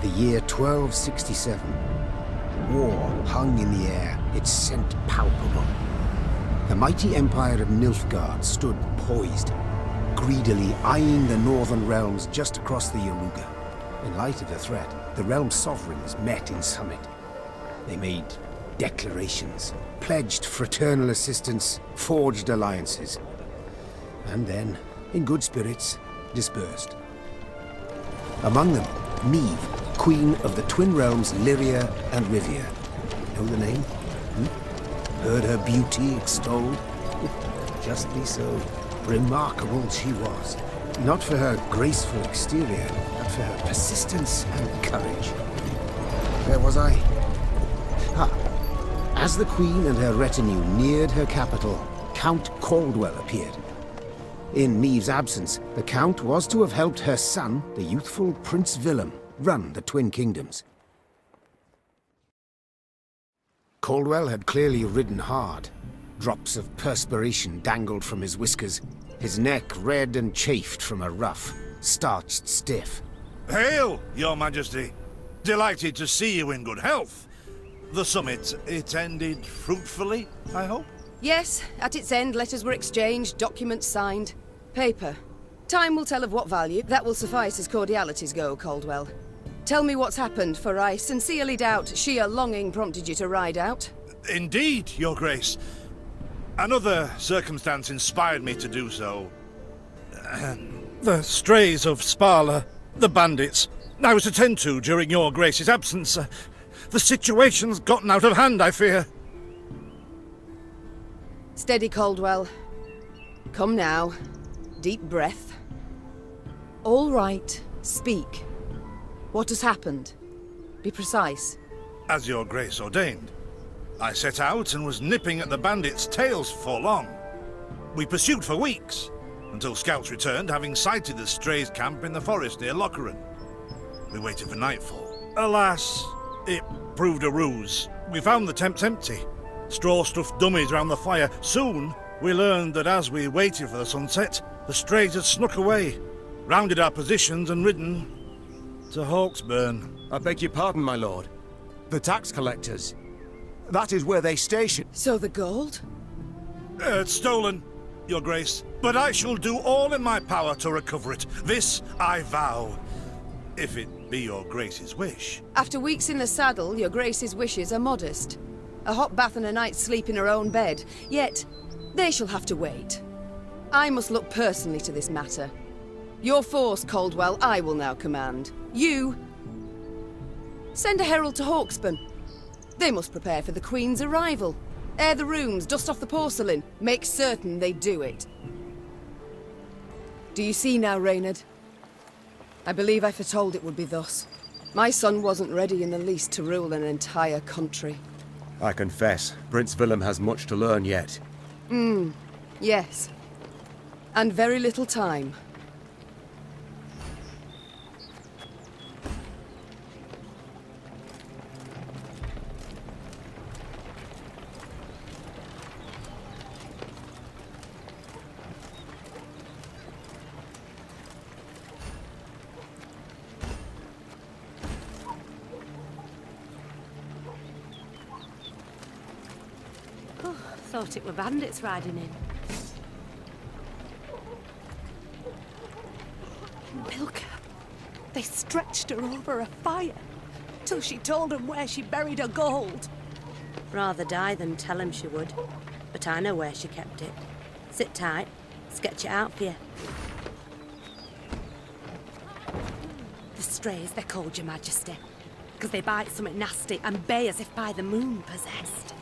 The year 1267. War hung in the air, its scent palpable. The mighty empire of Nilfgaard stood poised, greedily eyeing the northern realms just across the Yaruga. In light of the threat, the realm's sovereigns met in summit. They made declarations, pledged fraternal assistance, forged alliances, and then, in good spirits, dispersed. Among them, Neve, Queen of the Twin Realms Lyria and Rivia. Know the name? Heard her beauty extolled? Justly so. Remarkable she was. Not for her graceful exterior, but for her persistence and courage. Where was I? As the Queen and her retinue neared her capital, Count Caldwell appeared. In Neve's absence, the Count was to have helped her son, the youthful Prince Willem, run the Twin Kingdoms. Caldwell had clearly ridden hard. Drops of perspiration dangled from his whiskers, his neck red and chafed from a ruff, starched stiff. Hail, Your Majesty! Delighted to see you in good health. The summit, it ended fruitfully, I hope? Yes, at its end, letters were exchanged, documents signed. Paper. Time will tell of what value. That will suffice as cordialities go, Caldwell. Tell me what's happened, for I sincerely doubt sheer longing prompted you to ride out. Indeed, Your Grace. Another circumstance inspired me to do so. The strays of Sparla, the bandits, I was to tend to during Your Grace's absence. The situation's gotten out of hand, I fear. Steady, Caldwell. Come now. Deep breath. All right. Speak. What has happened? Be precise. As Your Grace ordained. I set out and was nipping at the bandits' tails for long. We pursued for weeks, until scouts returned, having sighted the strays' camp in the forest near Locheren. We waited for nightfall. Alas, it proved a ruse. We found the tents empty. Straw-stuffed dummies around the fire. Soon, we learned that as we waited for the sunset, the strays had snuck away, rounded our positions and ridden to Hawksburn. I beg your pardon, my lord. The tax collectors. That is where they station. So the gold? It's stolen, Your Grace. But I shall do all in my power to recover it. This I vow. If it be Your Grace's wish. After weeks in the saddle, Your Grace's wishes are modest. A hot bath and a night's sleep in her own bed. Yet, they shall have to wait. I must look personally to this matter. Your force, Caldwell, I will now command. You... send a herald to Hawksburn. They must prepare for the Queen's arrival. Air the rooms, dust off the porcelain. Make certain they do it. Do you see now, Reynard? I believe I foretold it would be thus. My son wasn't ready in the least to rule an entire country. I confess, Prince Willem has much to learn yet. Yes. And very little time. Thought it were bandits riding in. Milka. They stretched her over a fire till she told them where she buried her gold. Rather die than tell him she would. But I know where she kept it. Sit tight. Sketch it out for you. The strays, they're called, Your Majesty, because they bite something nasty and bay as if by the moon possessed.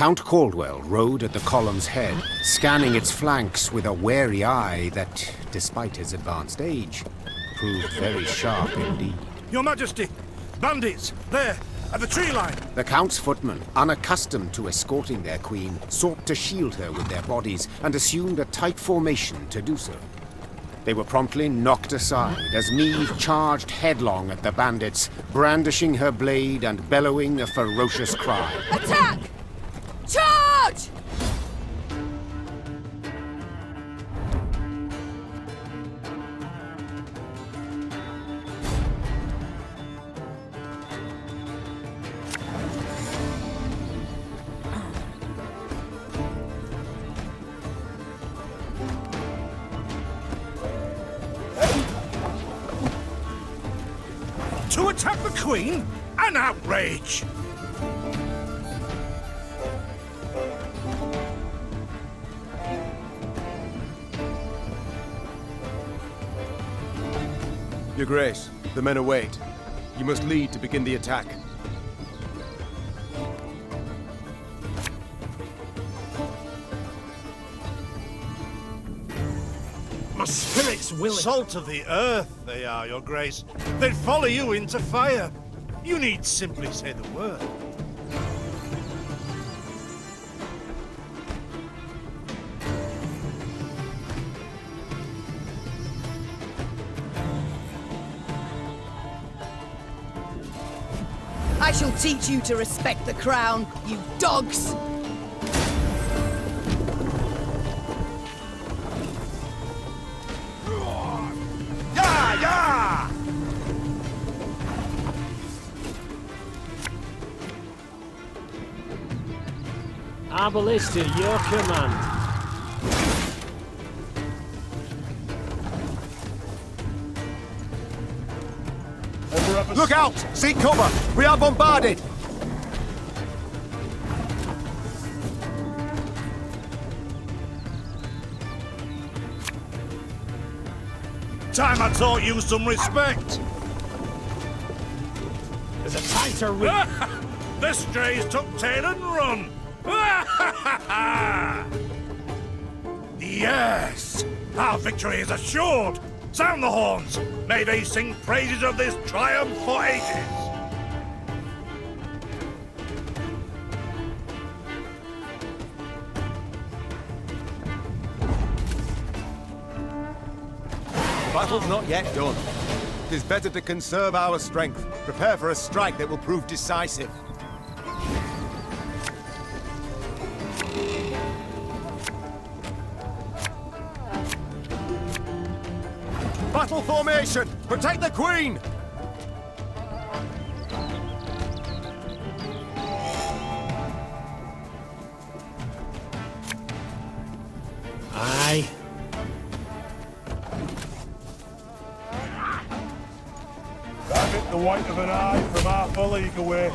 Count Caldwell rode at the column's head, scanning its flanks with a wary eye that, despite his advanced age, proved very sharp indeed. Your Majesty! Bandits! There! At the tree line! The Count's footmen, unaccustomed to escorting their queen, sought to shield her with their bodies and assumed a tight formation to do so. They were promptly knocked aside as Neve charged headlong at the bandits, brandishing her blade and bellowing a ferocious cry. Attack! Charge! To attack the Queen? An outrage! Your Grace, the men await. You must lead to begin the attack. My spirit's willing. Salt of the earth, they are, Your Grace. They'd follow you into fire. You need simply say the word. I shall teach you to respect the crown, you dogs! Yeah, yeah! Our ballista, your command. Look out! Seek cover! We are bombarded! Time I taught you some respect. There's a tighter reach. The strays took tail and run. Yes! Our victory is assured! Sound the horns! May they sing praises of this triumph for ages! Battle's not yet done. It is better to conserve our strength. Prepare for a strike that will prove decisive. Battle formation! Protect the Queen! Aye. Rabbit the white of an eye from half a league away.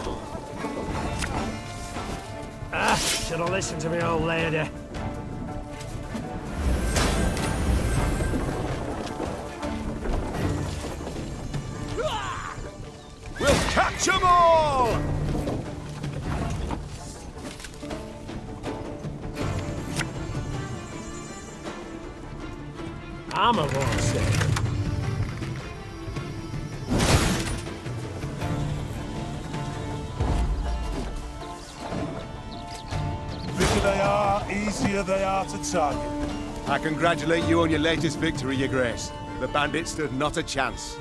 Should have listened to me old lady. We'll catch 'em all! Armor won't stay. Bigger they are, easier they are to target. I congratulate you on your latest victory, Your Grace. The bandits stood not a chance.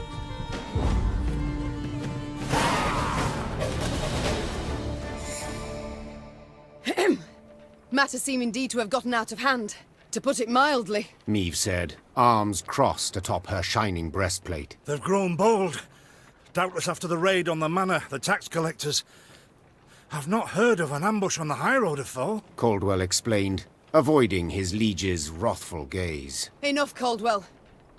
Matters seem indeed to have gotten out of hand, to put it mildly. Neve said, arms crossed atop her shining breastplate. They've grown bold. Doubtless after the raid on the manor, the tax collectors. I've not heard of an ambush on the high road afore. Caldwell explained, avoiding his liege's wrathful gaze. Enough, Caldwell.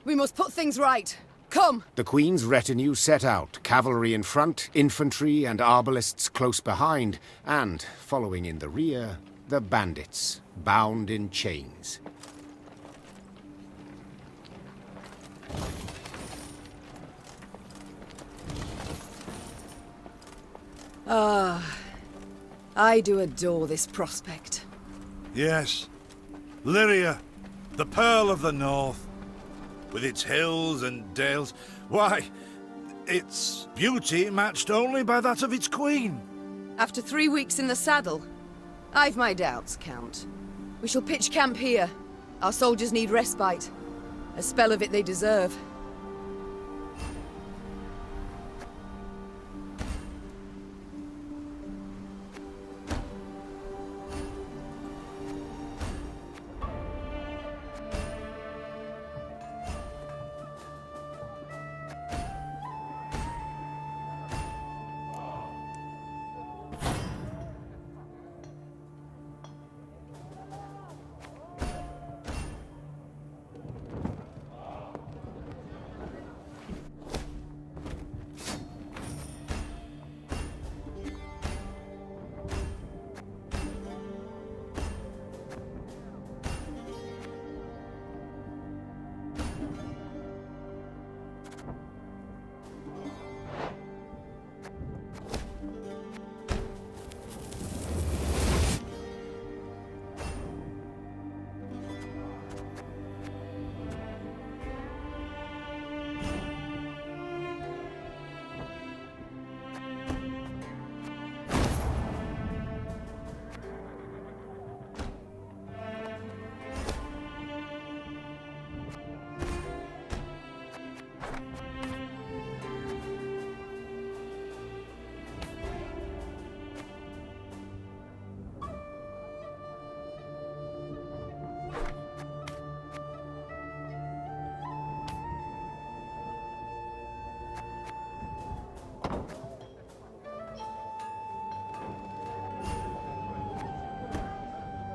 We must put things right. Come! The Queen's retinue set out, cavalry in front, infantry and arbalists close behind, and, following in the rear, the bandits, bound in chains. I do adore this prospect. Yes. Lyria, the Pearl of the North. With its hills and dales. Why, its beauty matched only by that of its queen. After 3 weeks in the saddle, I've my doubts, Count. We shall pitch camp here. Our soldiers need respite. A spell of it they deserve.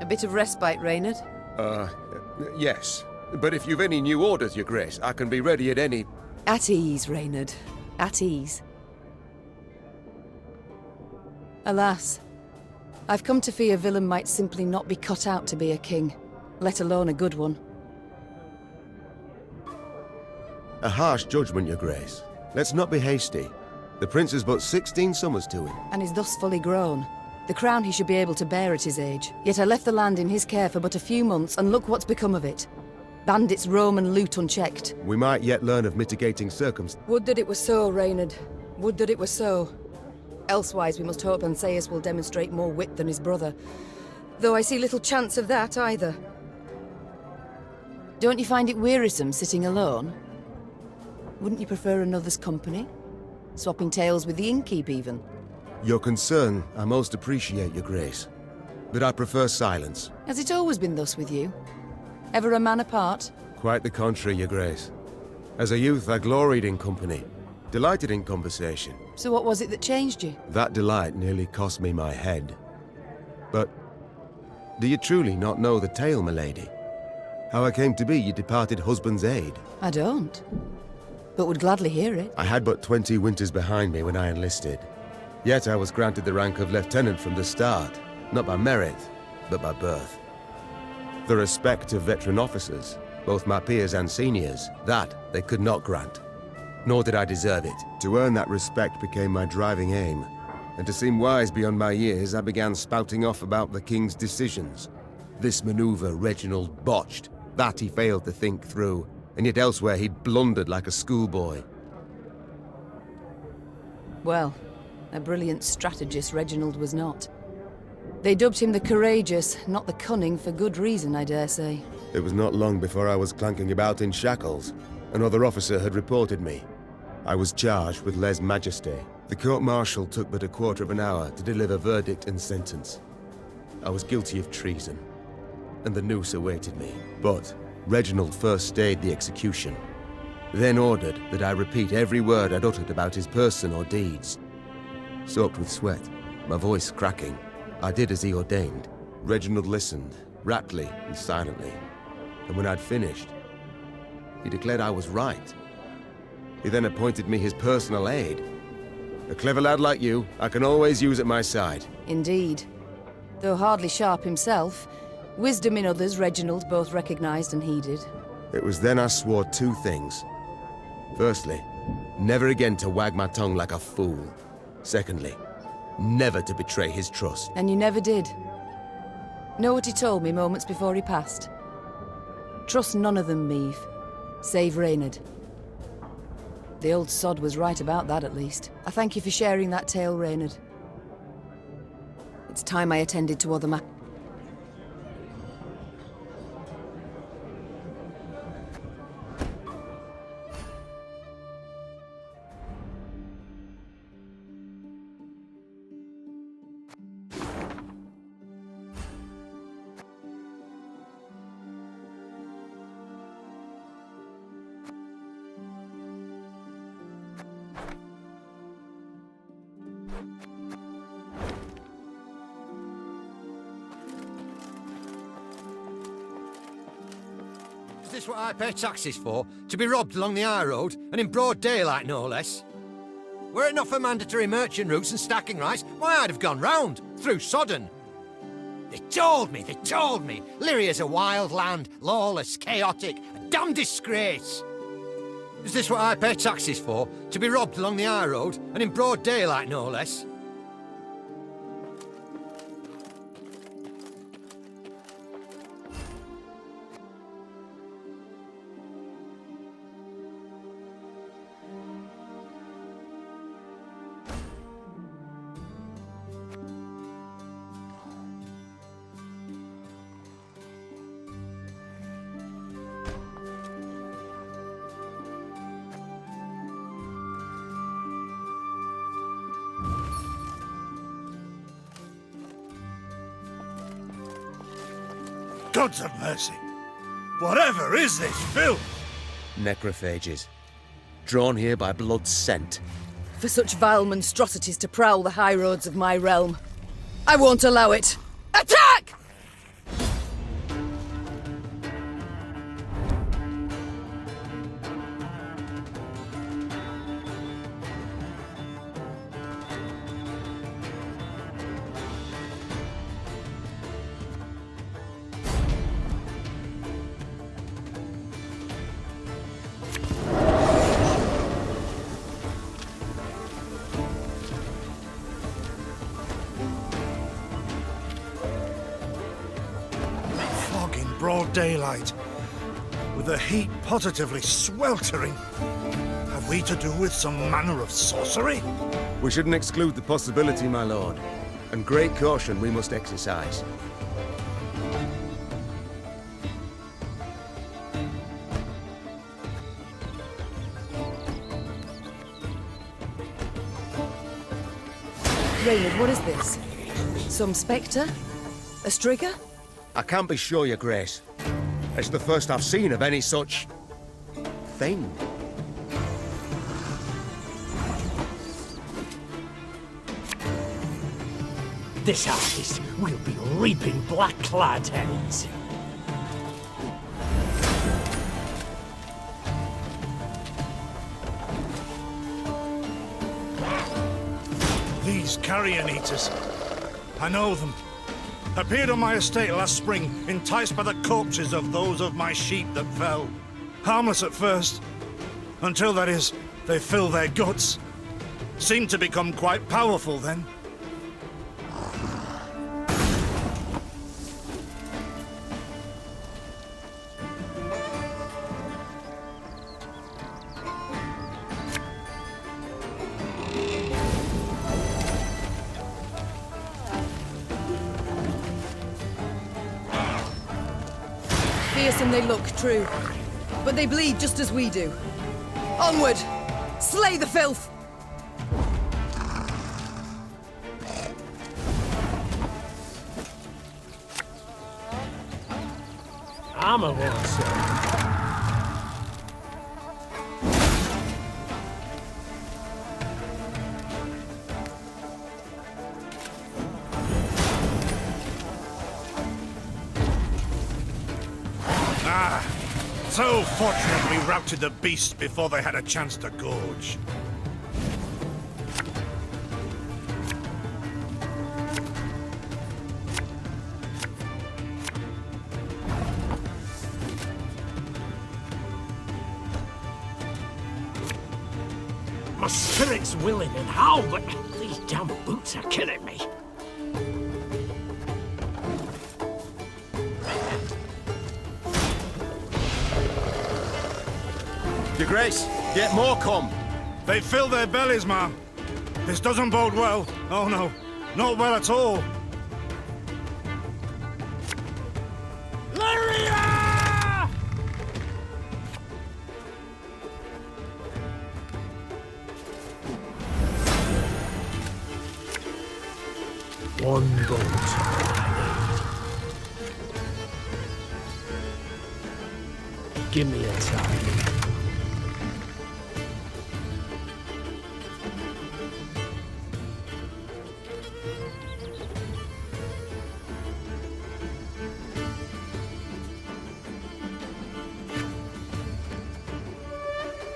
A bit of respite, Reynard. Yes. But if you've any new orders, Your Grace, I can be ready at any... At ease, Reynard. At ease. Alas, I've come to fear Willem might simply not be cut out to be a king, let alone a good one. A harsh judgment, Your Grace. Let's not be hasty. The prince is but 16 summers to him. And is thus fully grown. The crown he should be able to bear at his age. Yet I left the land in his care for but a few months, and look what's become of it. Bandits roam and loot unchecked. We might yet learn of mitigating circumstances. Would that it were so, Reynard. Would that it were so. Elsewise, we must hope Ansaeus will demonstrate more wit than his brother. Though I see little chance of that, either. Don't you find it wearisome sitting alone? Wouldn't you prefer another's company? Swapping tales with the innkeep, even? Your concern I most appreciate, Your Grace. But I prefer silence. Has it always been thus with you? Ever a man apart? Quite the contrary, Your Grace. As a youth, I gloried in company, delighted in conversation. So what was it that changed you? That delight nearly cost me my head. But do you truly not know the tale, milady? How I came to be your departed husband's aide? I don't. But would gladly hear it. I had but 20 winters behind me when I enlisted. Yet I was granted the rank of lieutenant from the start, not by merit, but by birth. The respect of veteran officers, both my peers and seniors, that they could not grant. Nor did I deserve it. To earn that respect became my driving aim. And to seem wise beyond my years, I began spouting off about the king's decisions. This maneuver Reginald botched, that he failed to think through, and yet elsewhere he'd blundered like a schoolboy. Well, a brilliant strategist Reginald was not. They dubbed him the courageous, not the cunning, for good reason, I dare say. It was not long before I was clanking about in shackles. Another officer had reported me. I was charged with lèse-majesté. The court-martial took but a quarter of an hour to deliver verdict and sentence. I was guilty of treason, and the noose awaited me. But Reginald first stayed the execution, then ordered that I repeat every word I'd uttered about his person or deeds. Soaked with sweat, my voice cracking, I did as he ordained. Reginald listened, raptly and silently, and when I'd finished, he declared I was right. He then appointed me his personal aide. A clever lad like you, I can always use at my side. Indeed. Though hardly sharp himself, wisdom in others Reginald both recognized and heeded. It was then I swore two things. Firstly, never again to wag my tongue like a fool. Secondly, never to betray his trust. And you never did. Know what he told me moments before he passed? Trust none of them, Meave. Save Reynard. The old sod was right about that, at least. I thank you for sharing that tale, Reynard. It's time I attended to other matters. Is this what I pay taxes for? To be robbed along the high road, and in broad daylight, no less? Were it not for mandatory merchant routes and stacking rights, why, I'd have gone round, through Sodden. They told me! Lyria's a wild land, lawless, chaotic, a damn disgrace! Is this what I pay taxes for? To be robbed along the high road, and in broad daylight, no less? Gods of mercy! Whatever is this filth? Necrophages. Drawn here by blood scent. For such vile monstrosities to prowl the high roads of my realm. I won't allow it! Attack! Broad daylight, with the heat positively sweltering. Have we to do with some manner of sorcery? We shouldn't exclude the possibility, my lord. And great caution we must exercise. Reynard, what is this? Some spectre? A strigger? I can't be sure, Your Grace. It's the first I've seen of any such... thing. This artist will be reaping black-clad heads. These carrion eaters. I know them. Appeared on my estate last spring, enticed by the corpses of those of my sheep that fell. Harmless at first, until, that is, they fill their guts. Seemed to become quite powerful then. Fearsome they look, true. But they bleed just as we do. Onward! Slay the filth! Armor won't save. So fortunate we routed the beasts before they had a chance to gorge. My spirit's willing and how, but the damn boots are killing me. Your Grace, yet more come. They fill their bellies, ma'am. This doesn't bode well. Oh no, not well at all. Lyria! One bolt. Give me a target.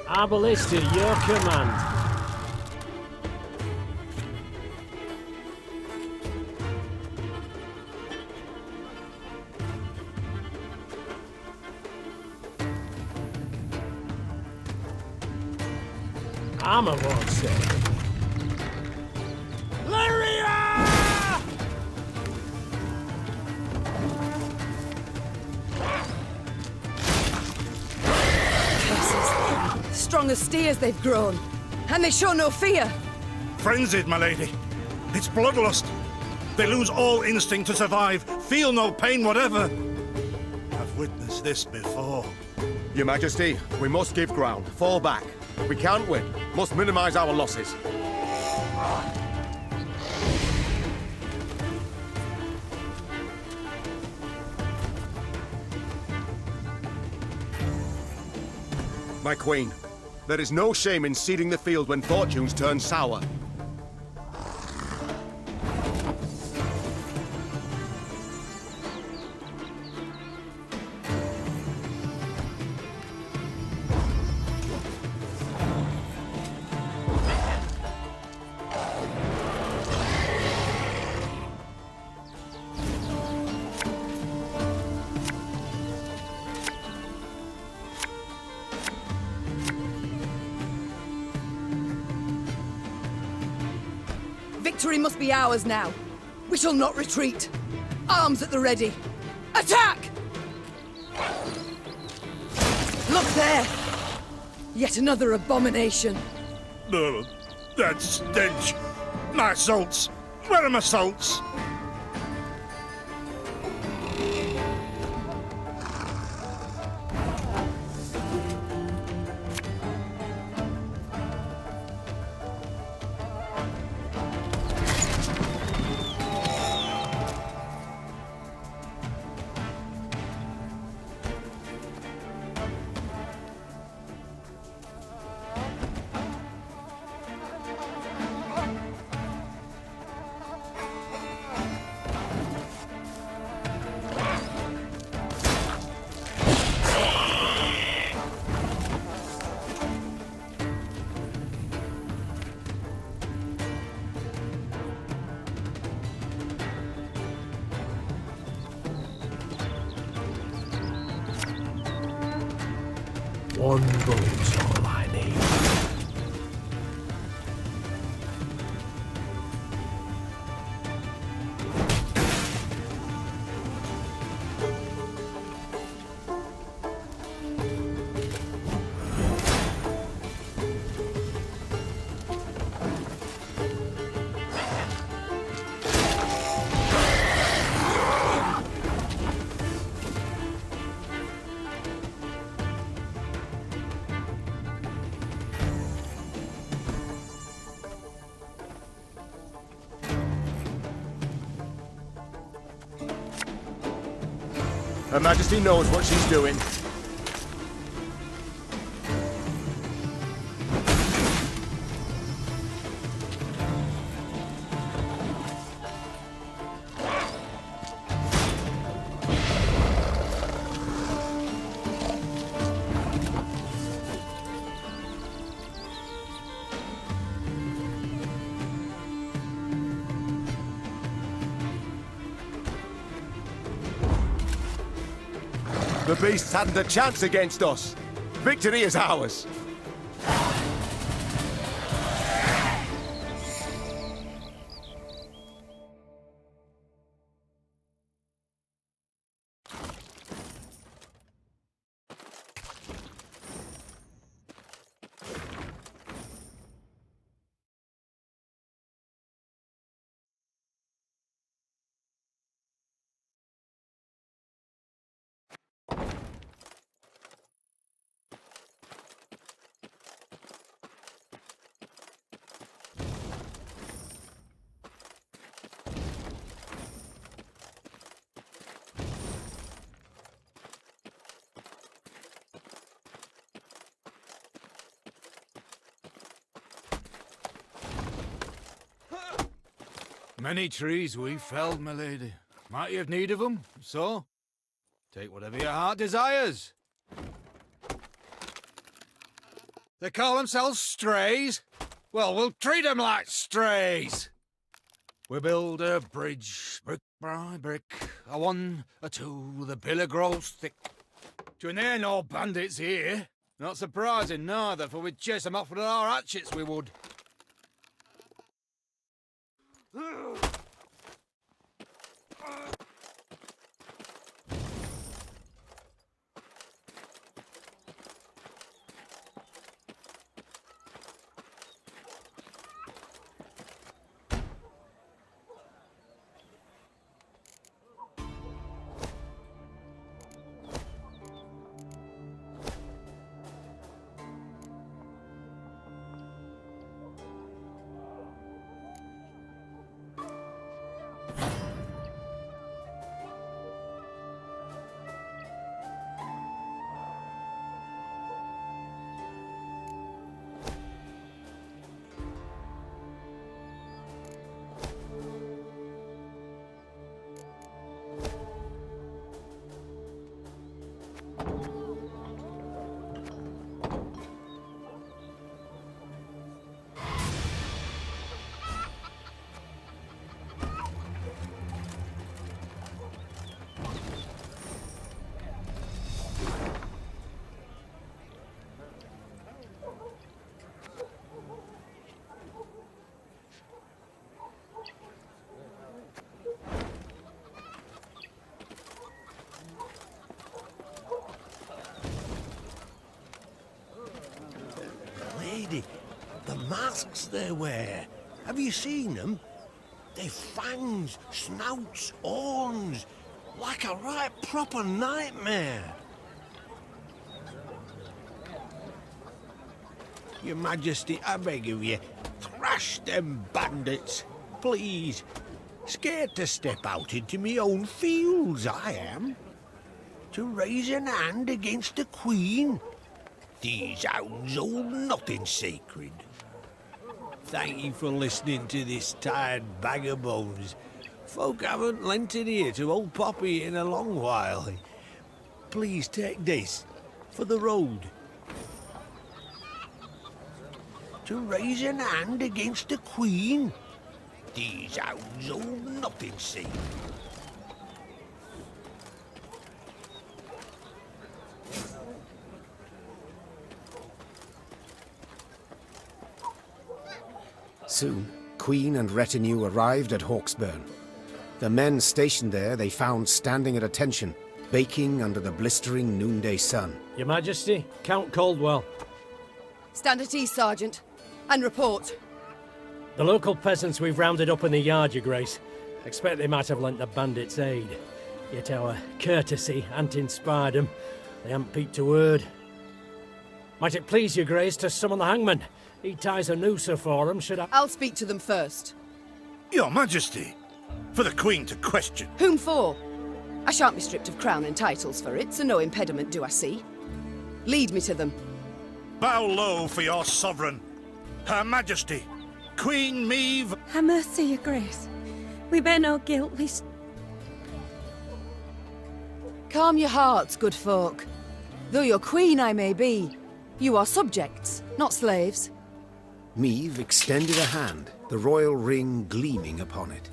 Our ballista, your command. Armor won't save. Strong as steers they've grown, and they show no fear. Frenzied, my lady. It's bloodlust. They lose all instinct to survive, feel no pain whatever. I've witnessed this before. Your Majesty, we must give ground. Fall back. We can't win. Must minimize our losses. My queen, there is no shame in ceding the field when fortunes turn sour. Victory must be ours now. We shall not retreat. Arms at the ready. Attack! Look there! Yet another abomination. No, that stench. My salts. Where are my salts? One bolt's all I need. Her Majesty knows what she's doing. The beasts hadn't a chance against us. Victory is ours. Many trees we've felled, my lady. Might you have need of them? So, take whatever your heart desires. They call themselves strays? Well, we'll treat them like strays. We build a bridge, brick by brick, a one, a two, the pillar grows thick. There ain't no bandits here. Not surprising, neither, for we'd chase them off with our hatchets, we would. Lady, the masks they wear. Have you seen them? They've fangs, snouts, horns. Like a right proper nightmare. Your Majesty, I beg of you, thrash them bandits, please. Scared to step out into me own fields, I am. To raise an hand against the Queen. These hounds hold nothing sacred. Thank you for listening to this tired bag of bones. Folk haven't lent an ear to old Poppy in a long while. Please take this for the road. To raise an hand against the Queen. These hounds hold nothing sacred. Soon, Queen and retinue arrived at Hawksburn. The men stationed there they found standing at attention, baking under the blistering noonday sun. Your Majesty, Count Caldwell. Stand at ease, Sergeant, and report. The local peasants we've rounded up in the yard, Your Grace. Expect they might have lent the bandits aid. Yet our courtesy hadn't inspired them. They haven't peeped a word. Might it please Your Grace to summon the hangman? He ties a noose for them, should I... I'll speak to them first. Your Majesty, for the Queen to question. Whom for? I shan't be stripped of crown and titles for it, so no impediment do I see. Lead me to them. Bow low for your sovereign, Her Majesty, Queen Maeve. Have mercy, Your Grace. We bear no guilt, Calm your hearts, good folk. Though your queen I may be, you are subjects, not slaves. Maeve extended a hand, the royal ring gleaming upon it.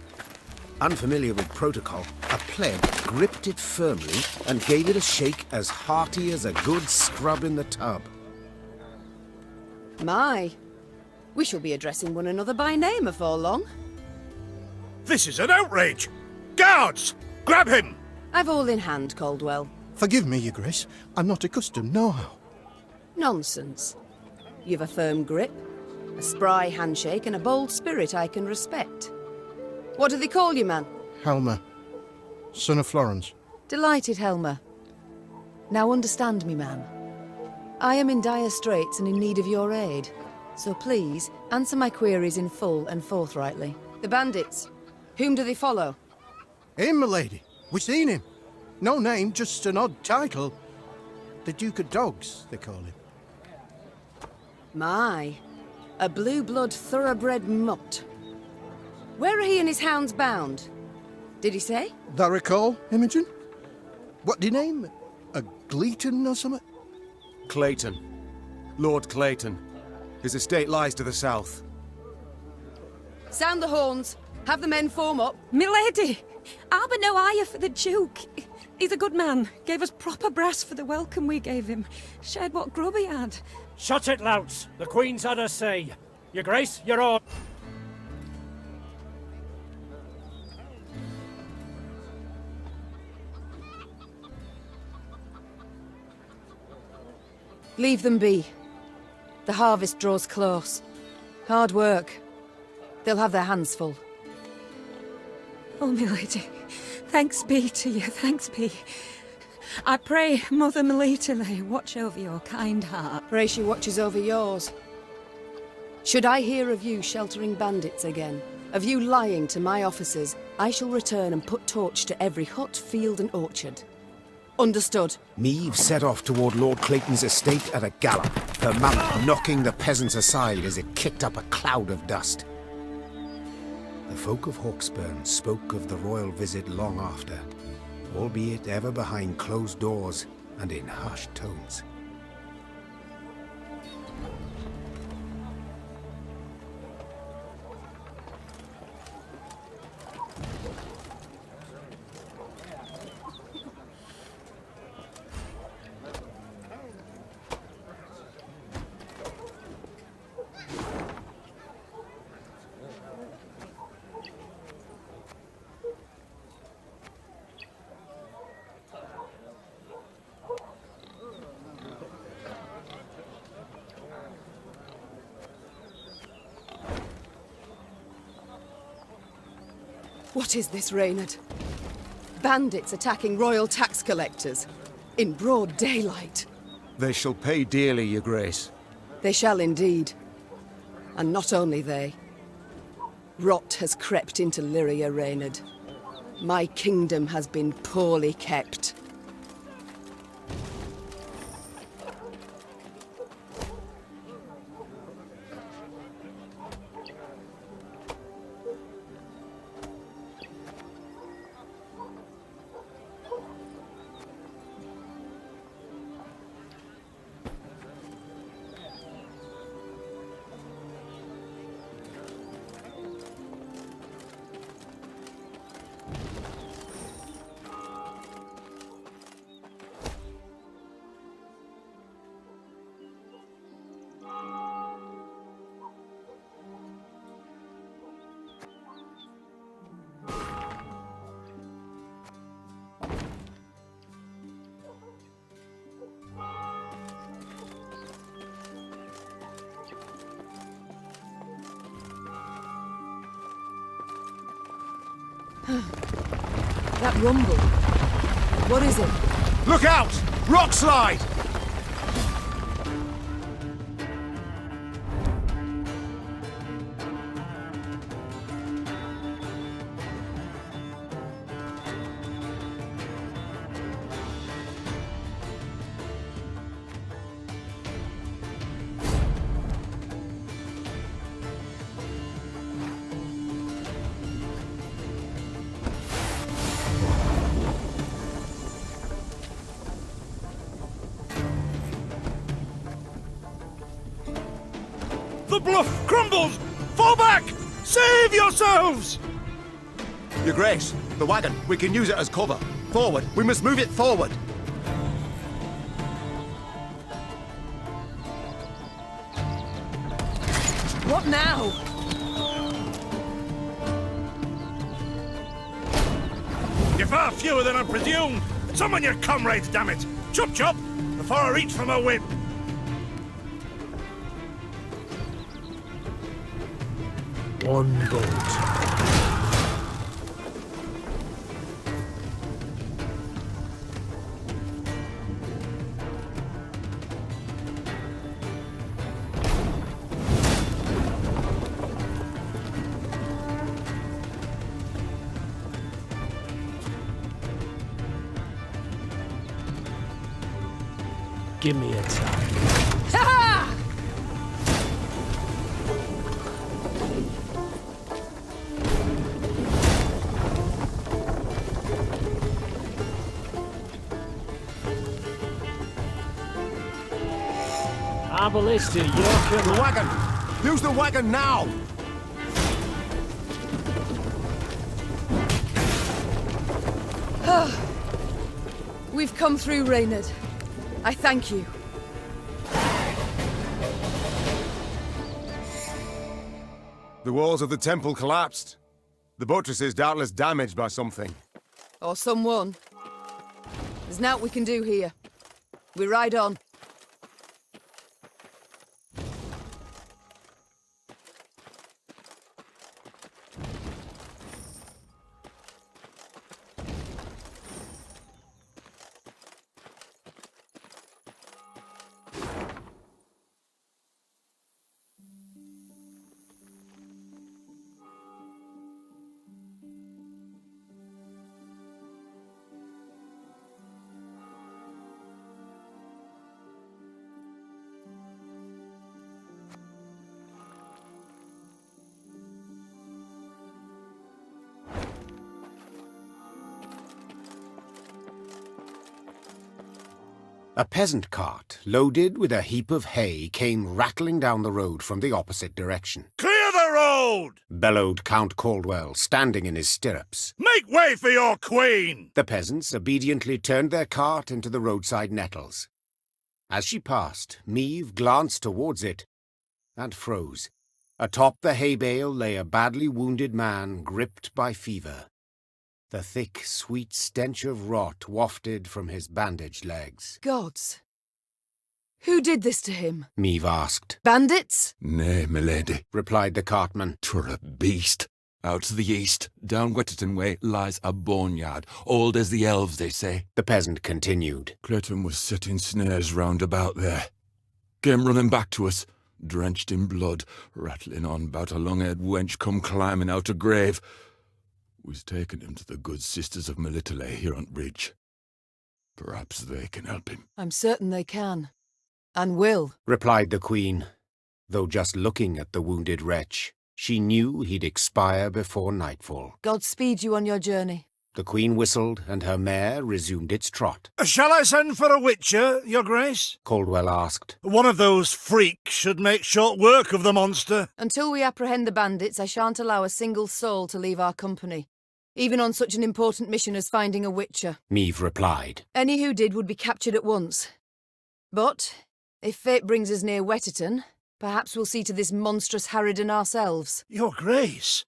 Unfamiliar with protocol, a pleb gripped it firmly and gave it a shake as hearty as a good scrub in the tub. My, we shall be addressing one another by name afore long. This is an outrage! Guards! Grab him! I've all in hand, Caldwell. Forgive me, Your Grace. I'm not accustomed, nohow. Nonsense. You've a firm grip, a spry handshake, and a bold spirit I can respect. What do they call you, man? Helmer, son of Florence. Delighted, Helmer. Now understand me, man. I am in dire straits and in need of your aid. So please, answer my queries in full and forthrightly. The bandits. Whom do they follow? Him, my lady. We seen him. No name, just an odd title. The Duke of Dogs, they call him. My, a blue-blood thoroughbred mutt. Where are he and his hounds bound? Did he say? Thou recall, Imogen? What do you name? A Gleeton or something? Clayton. Lord Clayton. His estate lies to the south. Sound the horns. Have the men form up. Milady! Harbour no ire for the Duke. He's a good man. Gave us proper brass for the welcome we gave him. Shared what grub he had. Shut it, louts. The Queen's had her say. Your Grace, you're on. Leave them be. The harvest draws close. Hard work. They'll have their hands full. Oh, milady, thanks be to you, thanks be. I pray Mother Melitele watch over your kind heart. Pray she watches over yours. Should I hear of you sheltering bandits again, of you lying to my officers, I shall return and put torch to every hut, field and orchard. Understood. Meve set off toward Lord Clayton's estate at a gallop, her mount knocking the peasants aside as it kicked up a cloud of dust. The folk of Hawksburn spoke of the royal visit long after, albeit ever behind closed doors and in hushed tones. What is this, Reynard? Bandits attacking royal tax collectors in broad daylight. They shall pay dearly, Your Grace. They shall indeed. And not only they. Rot has crept into Lyria, Reynard. My kingdom has been poorly kept. That rumble. What is it? Look out! Rock slide! The bluff crumbles! Fall back! Save yourselves! Your Grace, the wagon. We can use it as cover. Forward. We must move it forward. What now? You're far fewer than I presumed. Summon your comrades, damn it! Chop chop! Before I reach for my whip. One boat. Give me a time. Abolist to your The command. wagon! Use the wagon now! We've come through, Reynard. I thank you. The walls of the temple collapsed. The buttresses doubtless damaged by something. Or someone. There's naught we can do here. We ride on. A peasant cart, loaded with a heap of hay, came rattling down the road from the opposite direction. Clear the road! Bellowed Count Caldwell, standing in his stirrups. Make way for your queen! The peasants obediently turned their cart into the roadside nettles. As she passed, Meave glanced towards it and froze. Atop the hay bale lay a badly wounded man gripped by fever. The thick, sweet stench of rot wafted from his bandaged legs. Gods. Who did this to him? Meave asked. Bandits? Nay, milady, replied the cartman. 'Twere a beast. Out to the east, down Wetterton way, lies a boneyard, old as the elves, they say. The peasant continued. Clayton was setting snares round about there. Came running back to us, drenched in blood, rattling on about a long-haired wench come climbing out a grave. We's taken him to the good sisters of Melitele here on Bridge. Perhaps they can help him. I'm certain they can. And will, replied the Queen. Though just looking at the wounded wretch, she knew he'd expire before nightfall. God speed you on your journey. The Queen whistled, and her mare resumed its trot. Shall I send for a witcher, your grace? Caldwell asked. One of those freaks should make short work of the monster. Until we apprehend the bandits, I shan't allow a single soul to leave our company. Even on such an important mission as finding a witcher. Meave replied. Any who did would be captured at once. But, if fate brings us near Wetterton, perhaps we'll see to this monstrous harridan ourselves. Your grace,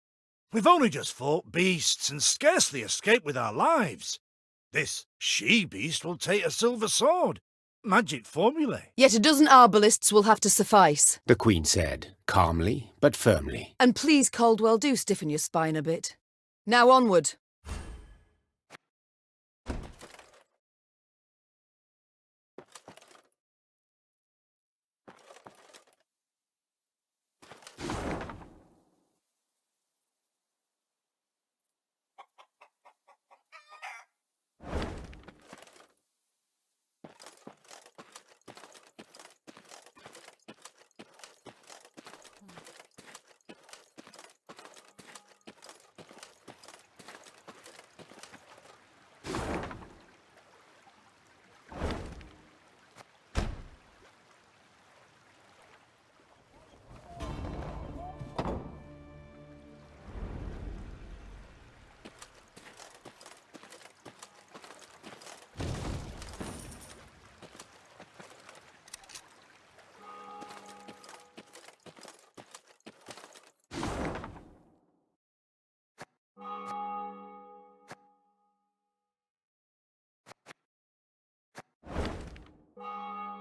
we've only just fought beasts and scarcely escaped with our lives. This she-beast will take a silver sword. Magic formulae. Yet a dozen arbalists will have to suffice. The Queen said, calmly but firmly. And please, Caldwell, do stiffen your spine a bit. Now onward.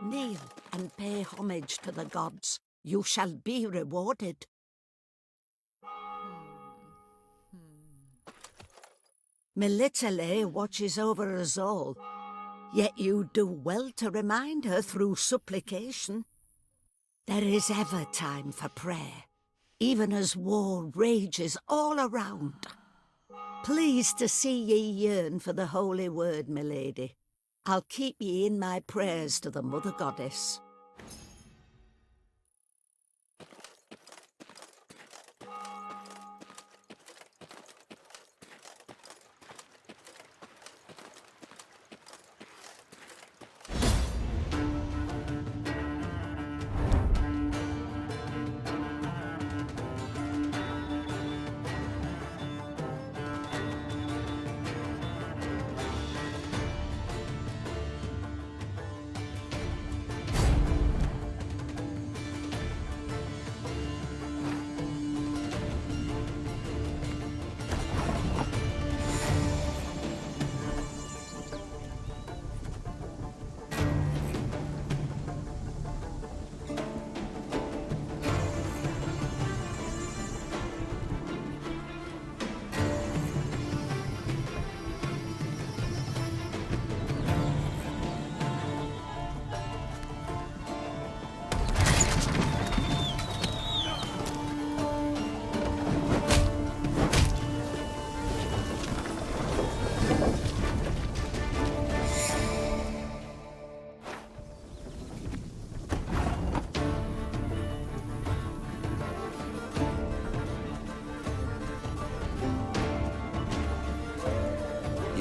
Kneel and pay homage to the gods. You shall be rewarded. Melitele watches over us all, yet you do well to remind her through supplication. There is ever time for prayer, even as war rages all around. Pleased to see ye yearn for the holy word, milady. I'll keep ye in my prayers to the Mother Goddess.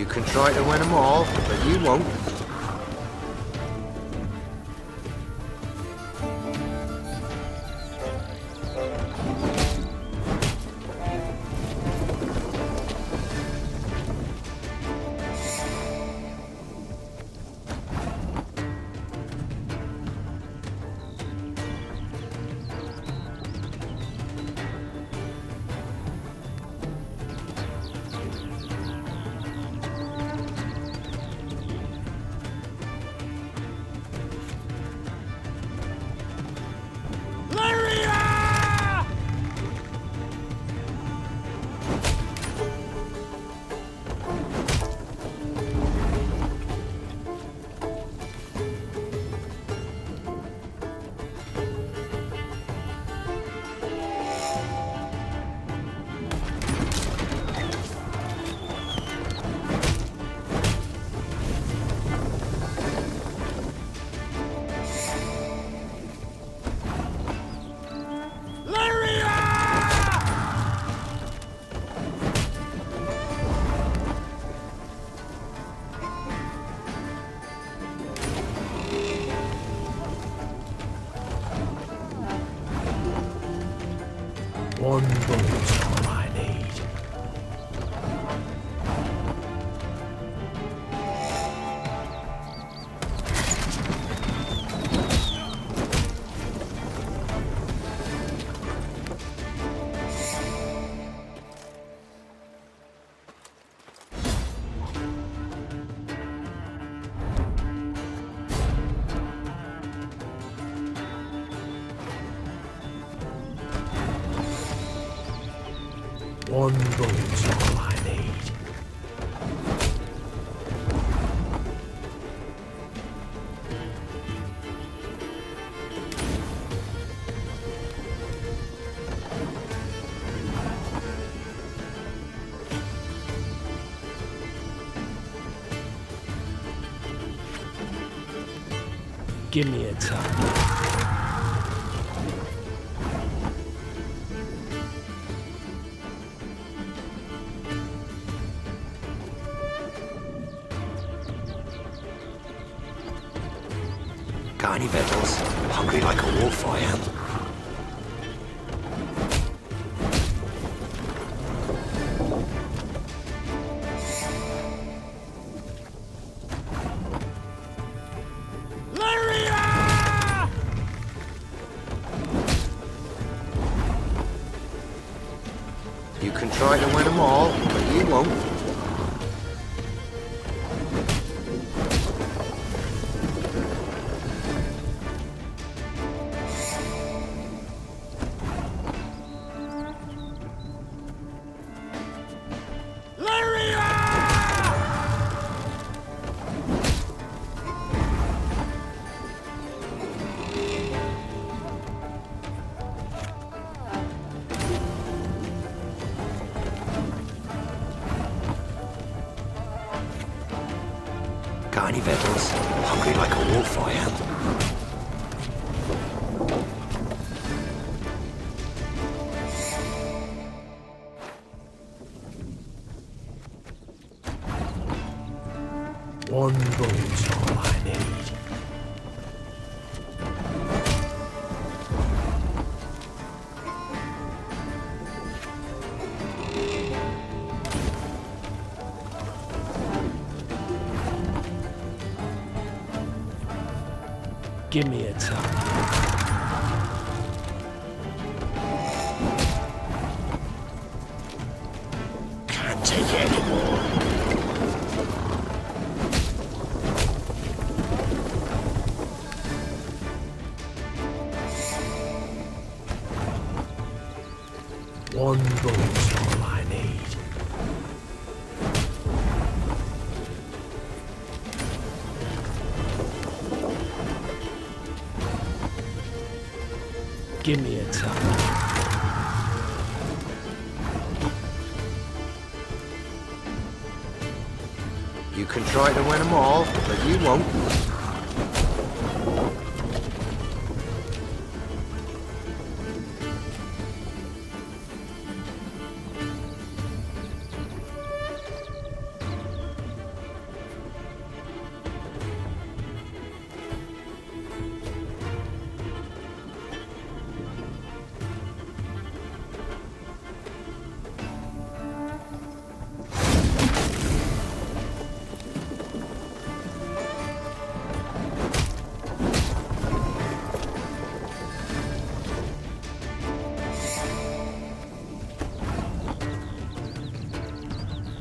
You can try to win them all, but you won't. One bullet's all I need. One bullet's all I need. Give me a time. Got any victuals? Hungry like a wolf, I am. You can try to win them all, but you won't. Got any victuals? Hungry like a wolf, I am. One bullet's all I need. Give me a time. Can't take it anymore. One bullet's all I need. Give me a time. You can try to win them all, but you won't.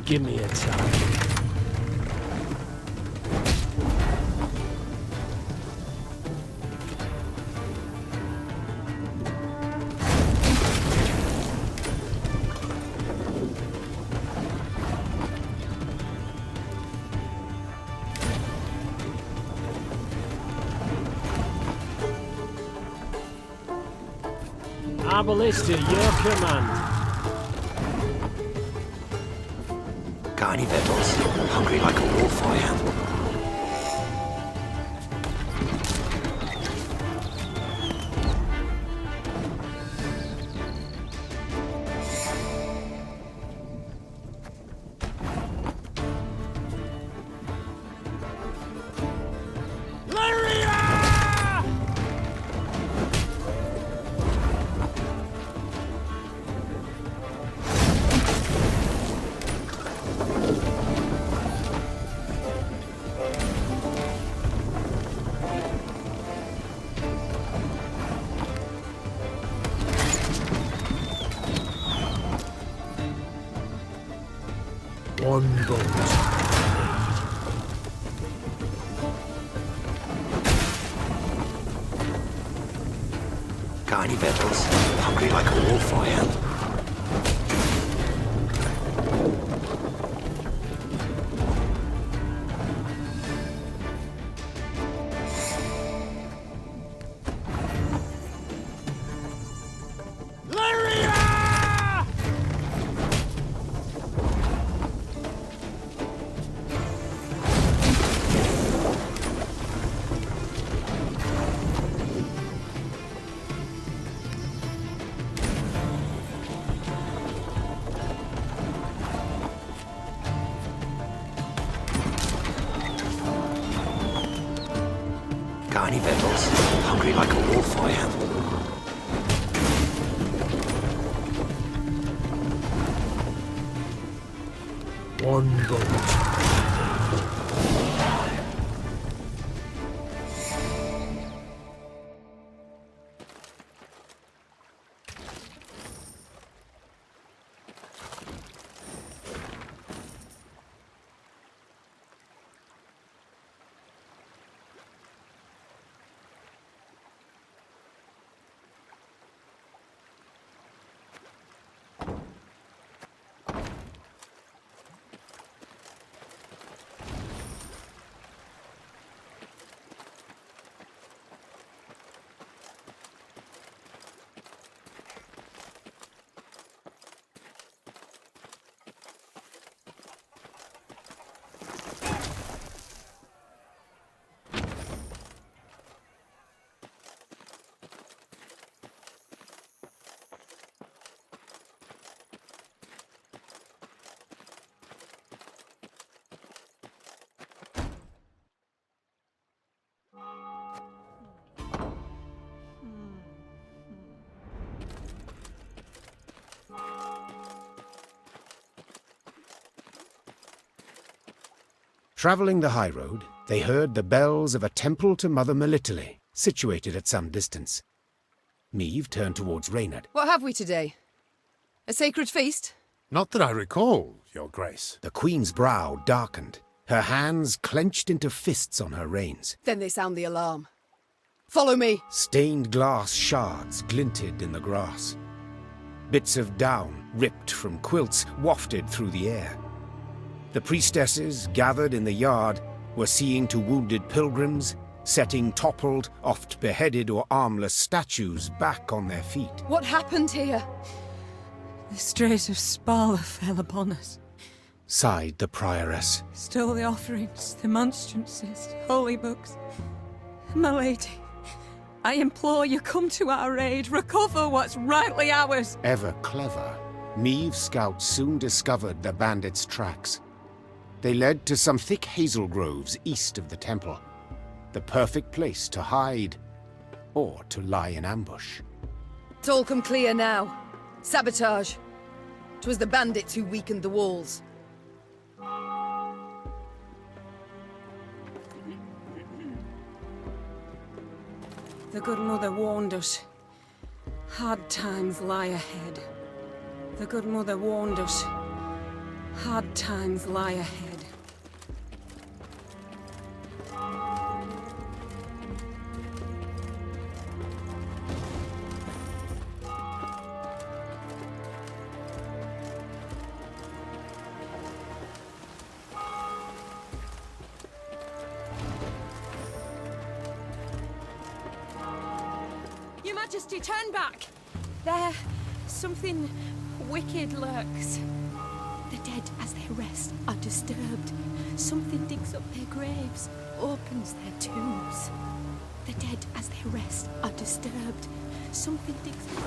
Give me a time. Our ballista, your command. Got any victuals? Hungry like a wolf, I am. One boat. Got any victuals? Hungry like a wolf, I am. Got any victuals? Hungry like a wolf, I am. One boat. Travelling the high road, they heard the bells of a temple to Mother Melitele, situated at some distance. Meve turned towards Reynard. What have we today? A sacred feast? Not that I recall, Your Grace. The Queen's brow darkened, her hands clenched into fists on her reins. Then they sound the alarm. Follow me! Stained glass shards glinted in the grass. Bits of down, ripped from quilts, wafted through the air. The priestesses, gathered in the yard, were seeing to wounded pilgrims, setting toppled, oft beheaded or armless statues back on their feet. What happened here? The strays of Spala fell upon us. Sighed the prioress. Stole the offerings, the monstrances, holy books. My lady, I implore you, come to our aid, recover what's rightly ours. Ever clever, Meve's scouts soon discovered the bandits' tracks. They led to some thick hazel groves east of the temple. The perfect place to hide, or to lie in ambush. It's all come clear now. Sabotage. 'Twas the bandits who weakened the walls. The good mother warned us. Hard times lie ahead. The good mother warned us. Hard times lie ahead. Your Majesty, turn back! There, something wicked lurks. The dead, as they rest, are disturbed. Something digs up their graves, opens their tombs. The dead, as they rest, are disturbed. Something digs up...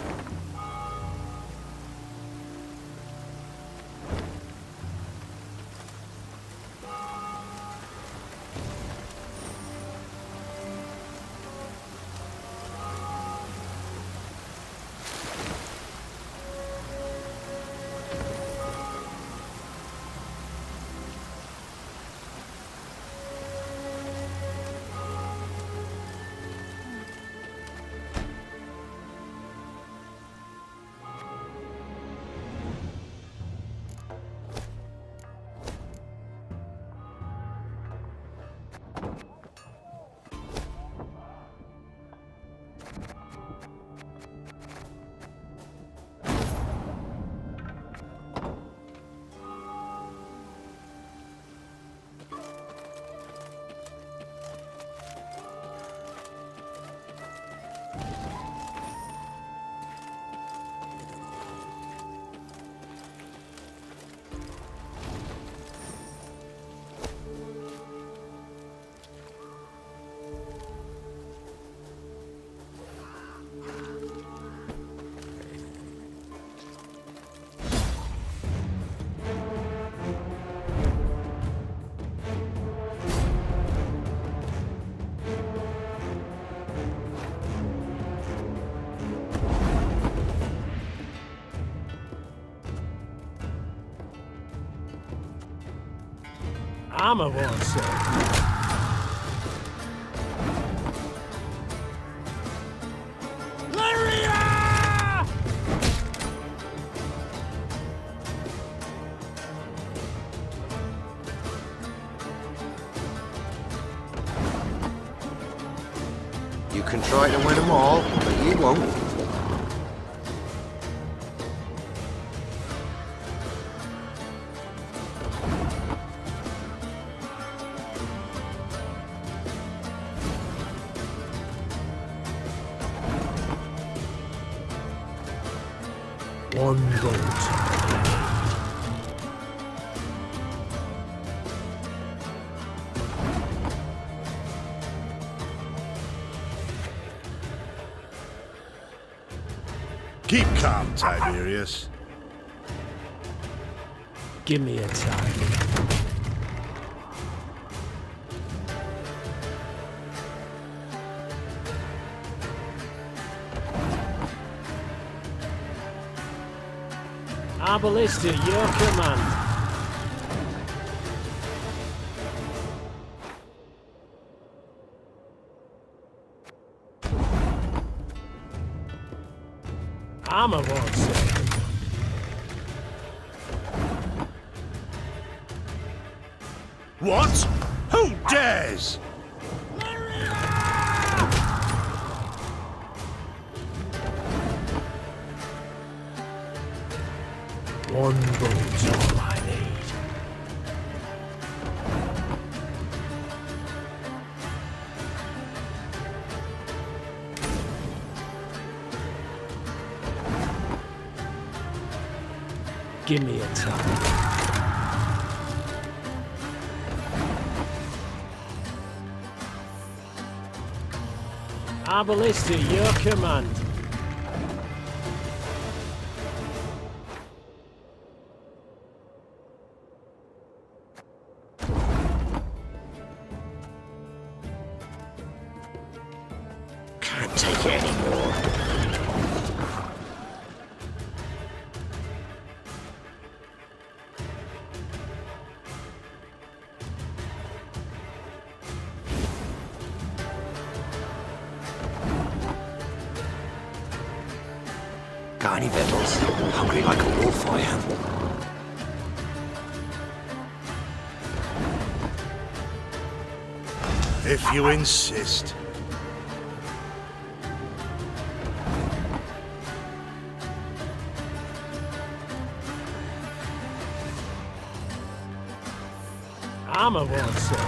Armor won't save. You can try to win them all, but you won't. One vote. Keep calm, Tiberius. Give me a target. Our ballista, your command. Armor won't save. What? Who dares? One vote's all I need. Give me a target. Our ballista, your command. Can't take it anymore. Got any victuals? Hungry like a wolf, I am. If you insist. Armor won't serve.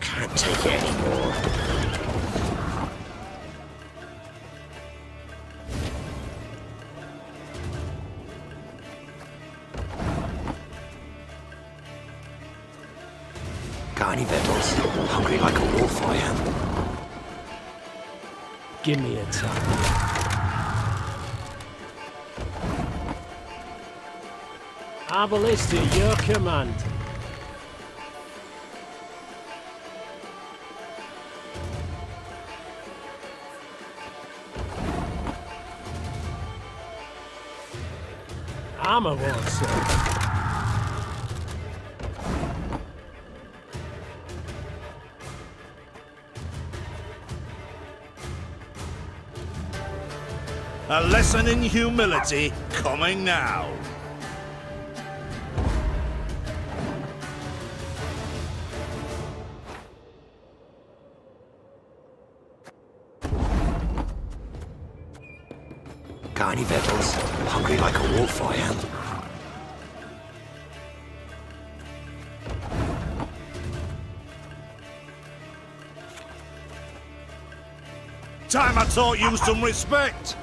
Can't take it anymore. Got any victuals? Hungry like a wolf I am. Give me a time. Arbalista, your command. Armor won't serve. A lesson in humility coming now. Got any victuals? Hungry like a wolf I am. Time I taught you some respect.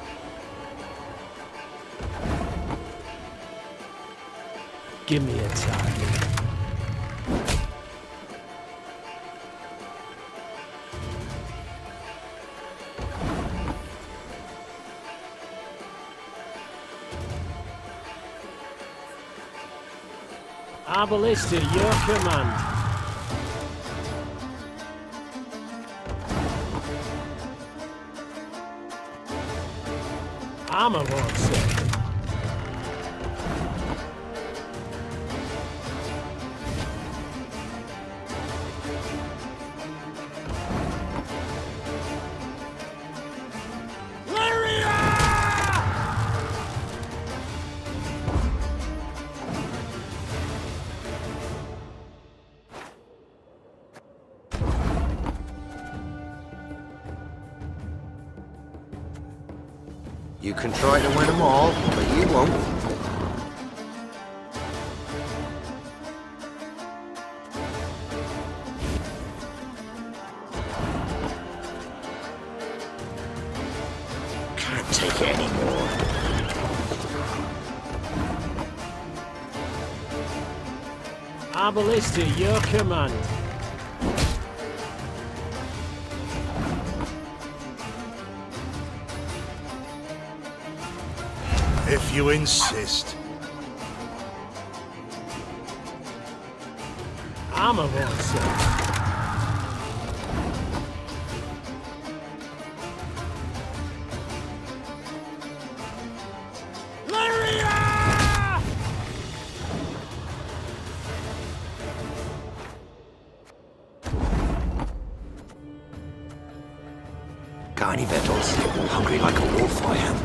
Give me a time. Arbalista, your command. Armor won't serve. You can try to win them all, but you won't. Can't take it anymore. Arbalista, your command. If you insist. Armor won't serve. Got any victuals? Hungry like a wolf I am.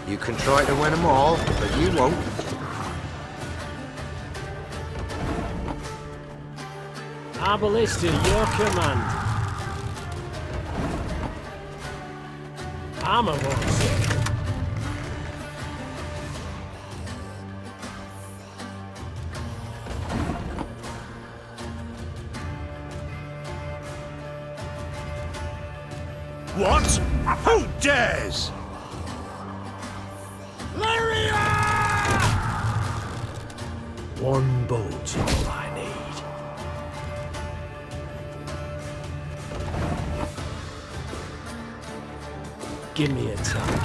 You can try to win them all, but you won't. Arbalista, your command. Armor won't serve. What? Who dares? One boat's all I need. Give me a target.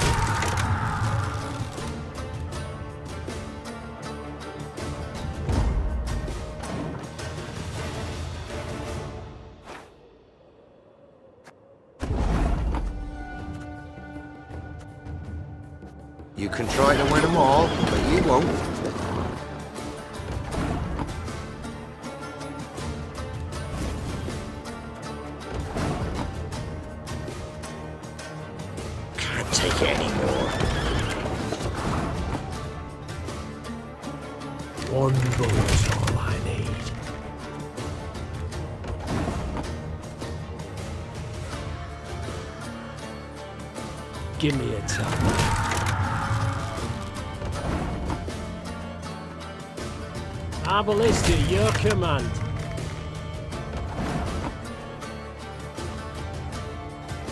You can try to win them all, but you won't. Can't take it anymore. One bullet's all I need. Give me a target. Our ballista, your command.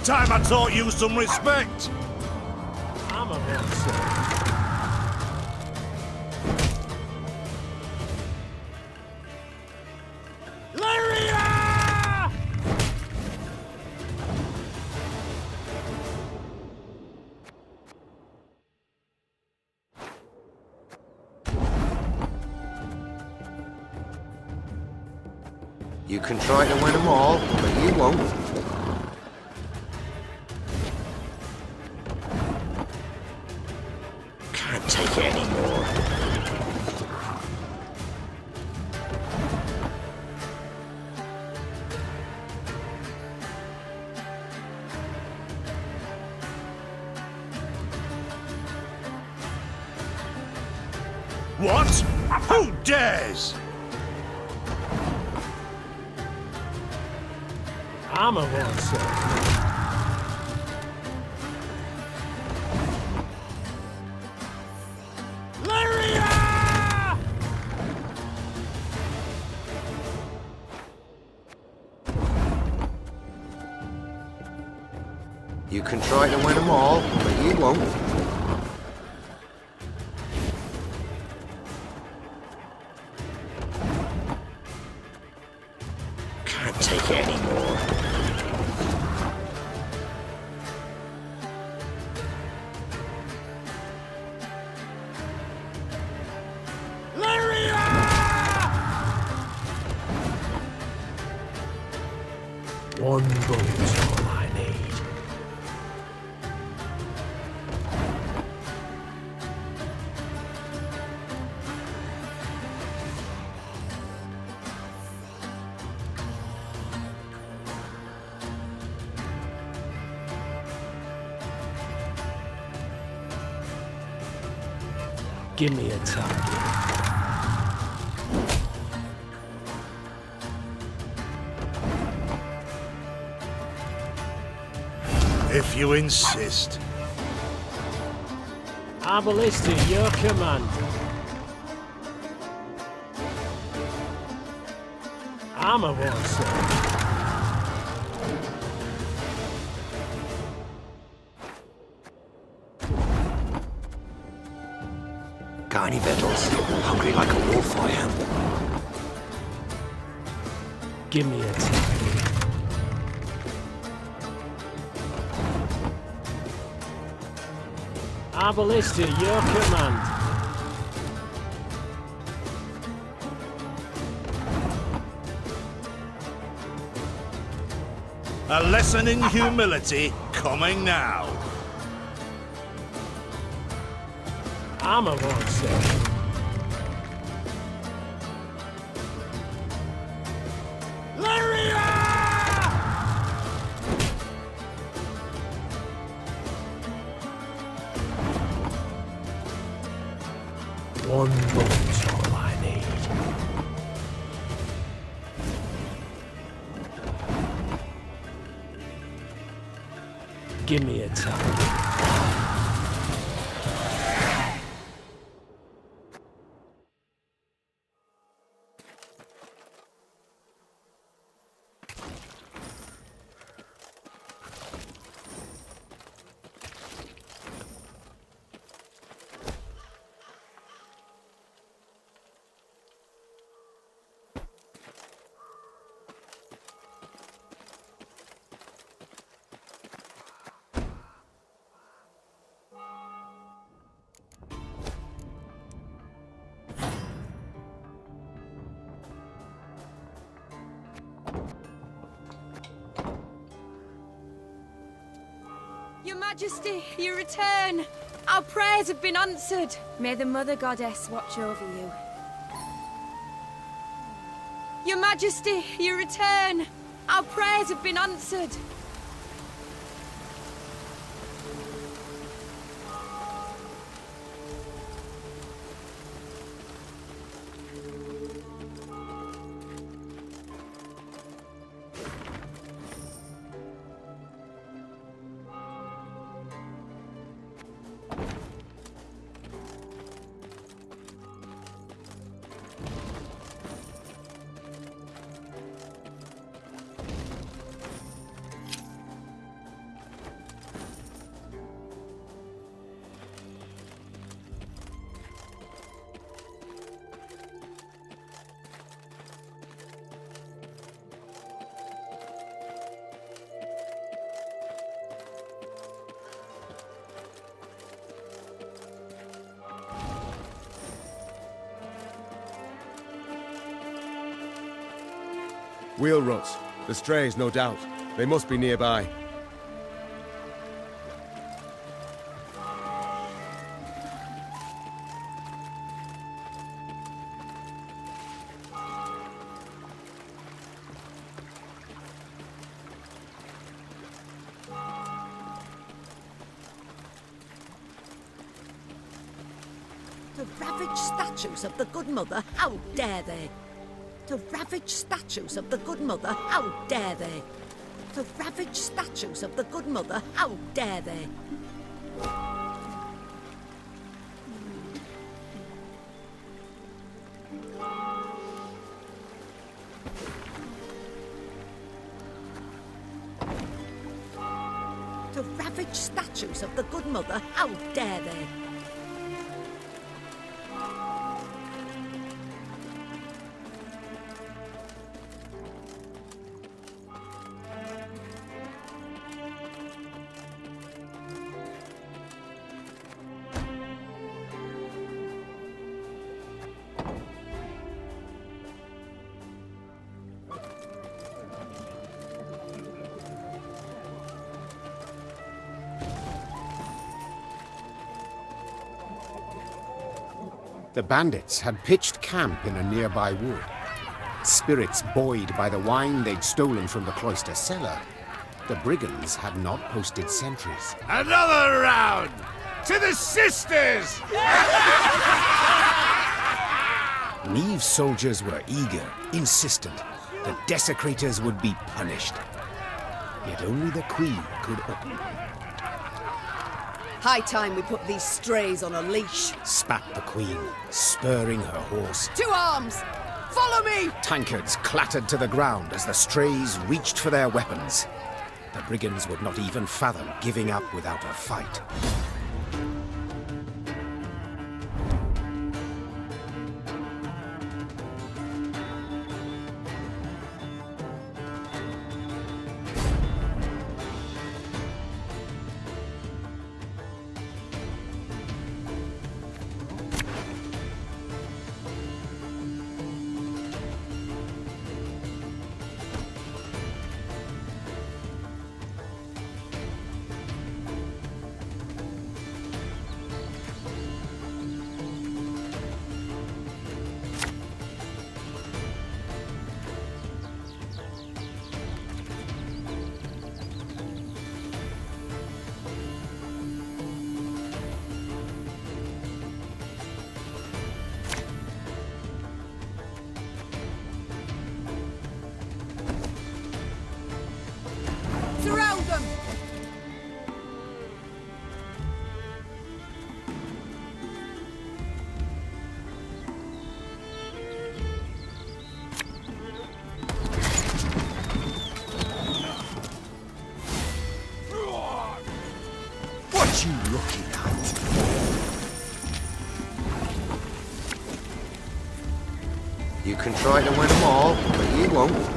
Time I taught you some respect. I'm a monster. You can try to win them all, but you won't. Can't take it anymore. What? Who dares? I'm a monster. You can try to win them all, but you won't. Can't take it anymore. One bullet's all I need. Give me a target. If you insist. Our ballista, your command. I'm a monster. Got any victuals? Hungry like a wolf, I am. Give me a target. Our ballista, your command. A lesson in humility coming now. I'm a monster. One bullet's all I need. Give me a target. Your Majesty, you return! Our prayers have been answered! May the Mother Goddess watch over you. Your Majesty, you return! Our prayers have been answered! Wheel ruts. The strays, no doubt. They must be nearby. To ravage statues of the Good Mother, how dare they? To ravage statues of the Good Mother, how dare they? To ravage statues of the Good Mother, how dare they? To ravage statues of the Good Mother, how dare they? The bandits had pitched camp in a nearby wood. Spirits buoyed by the wine they'd stolen from the cloister cellar, the brigands had not posted sentries. Another round! To the sisters! Neve's soldiers were eager, insistent. The desecrators would be punished. Yet only the Queen could open. High time we put these strays on a leash. Spat the Queen, spurring her horse. To arms! Follow me! Tankards clattered to the ground as the strays reached for their weapons. The brigands would not even fathom giving up without a fight. Surround them! What you looking at? You can try to win them all, but you won't.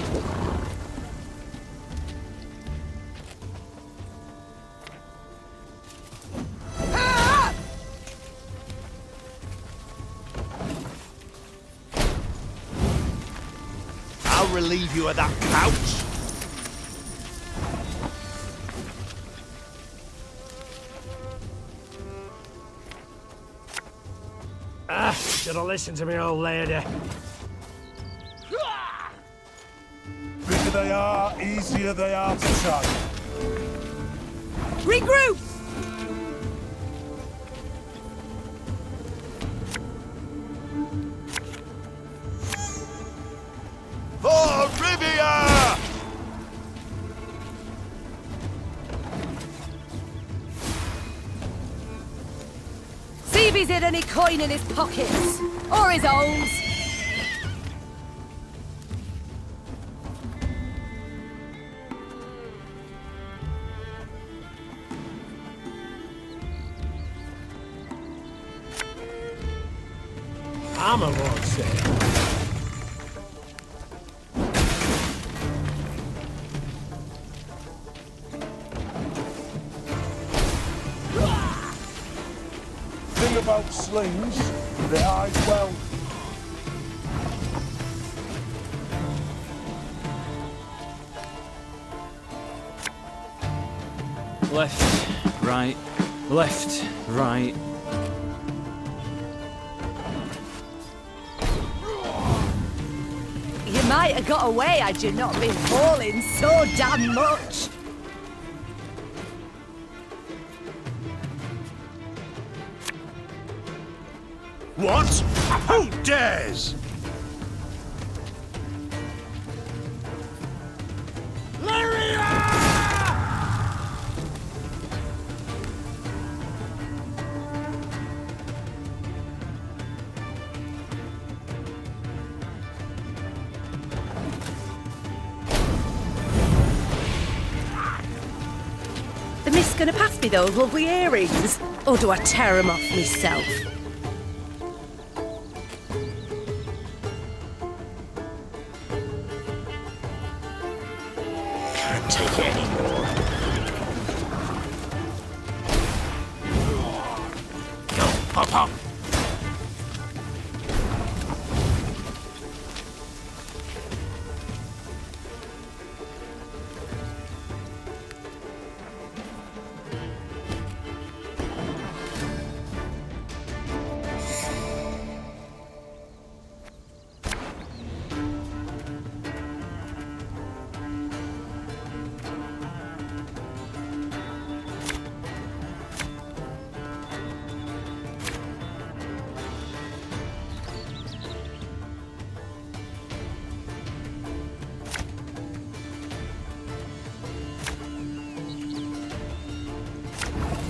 I'll relieve you of that couch. Should have listened to me, old lady. Bigger they are, easier they are to track. Regroup! For Rivia! See if he's hid any coin in his pockets. Or his holes. Armor won't say. Thing about slings, they hide well. Left, right, left, right. You might have got away had you not been hauling so damn much. What? Who dares? The mist's gonna pass me those lovely earrings? Or do I tear them off myself? Can't take it anymore. Go, pop up.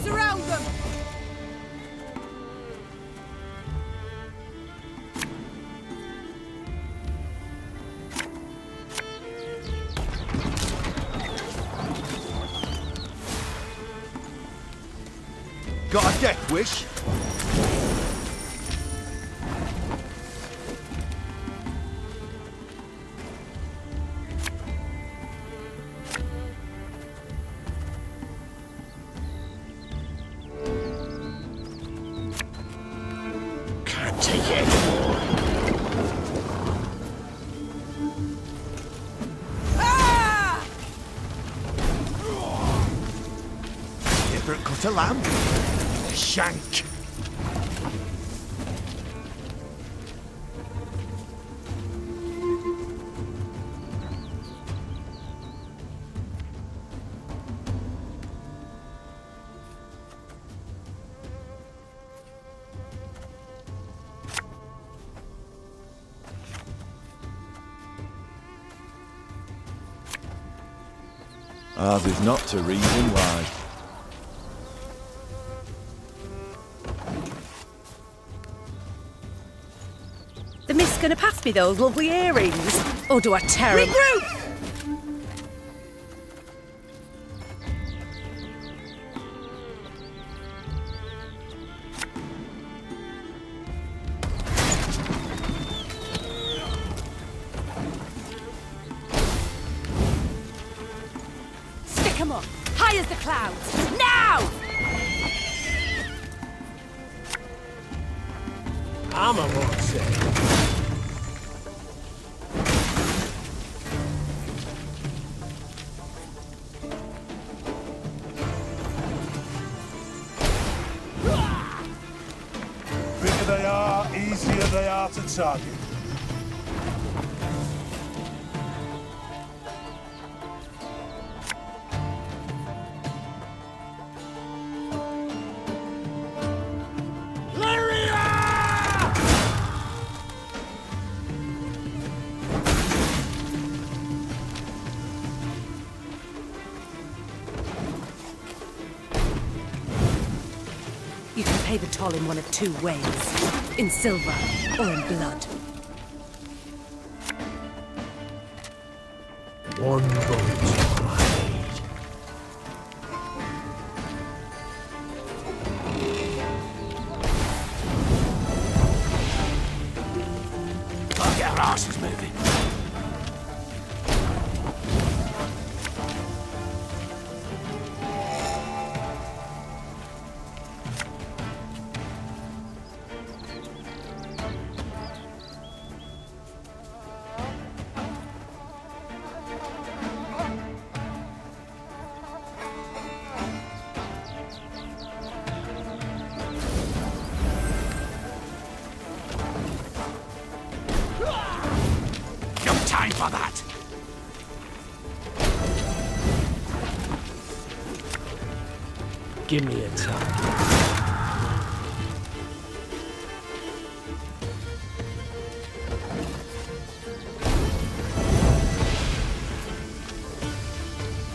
Surround them! Got a death wish? Can't take it anymore. Different cut of lamb? Shank. Ours is not to reason why. The mist's gonna pass me those lovely earrings? Or do I tear them? Regroup! Stick 'em up! High as the clouds! Now! Armor won't say. Bigger they are, easier are to target. You can pay the toll in one of two ways. In silver or in blood. One bullet wide. Can't get our asses moving. No time for that! Give me a time.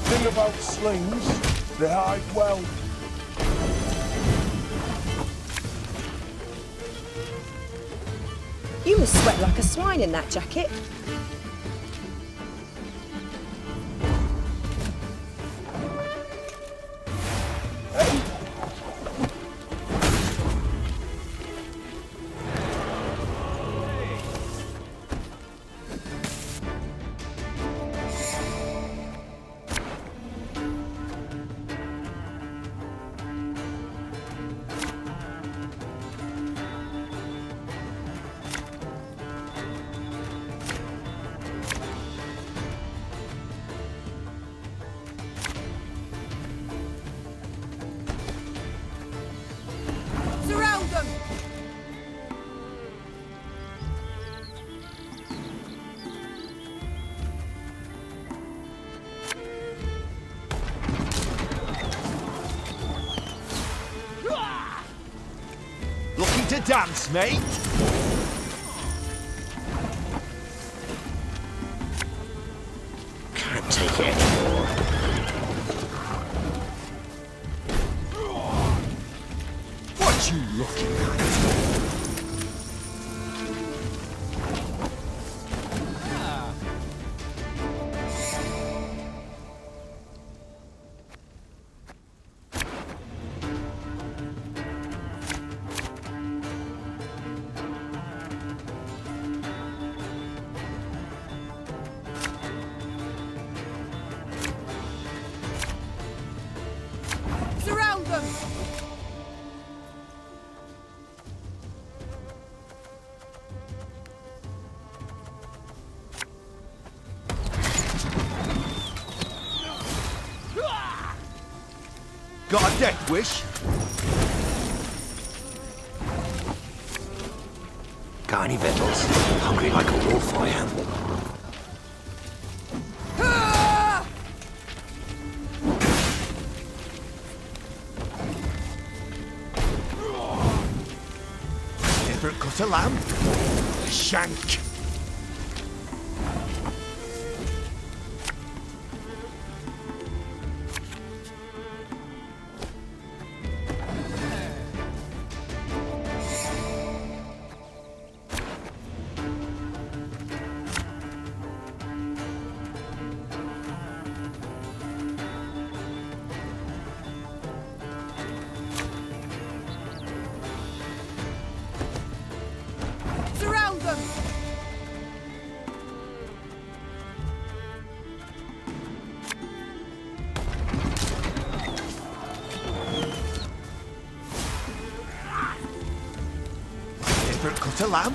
Thing about slings, they hide well. You must sweat like a swine in that jacket. Surround them! Looking to dance, mate? Can't take it anymore. What you looking at? Surround them! Got a death wish? Got any victuals? Hungry like a wolf, I am. Ever cut a lamb? Shank. Surround them! Ever cut a lamb?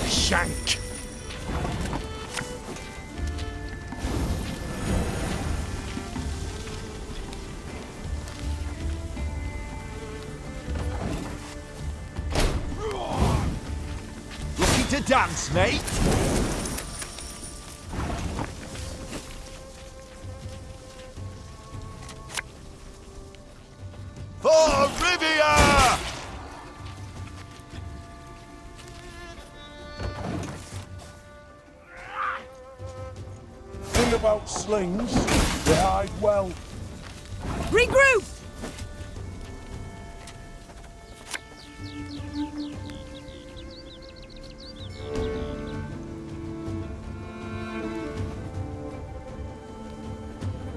Shank. Ready to dance, mate? For Rivia! Thing about slings, they hide well. Regroup!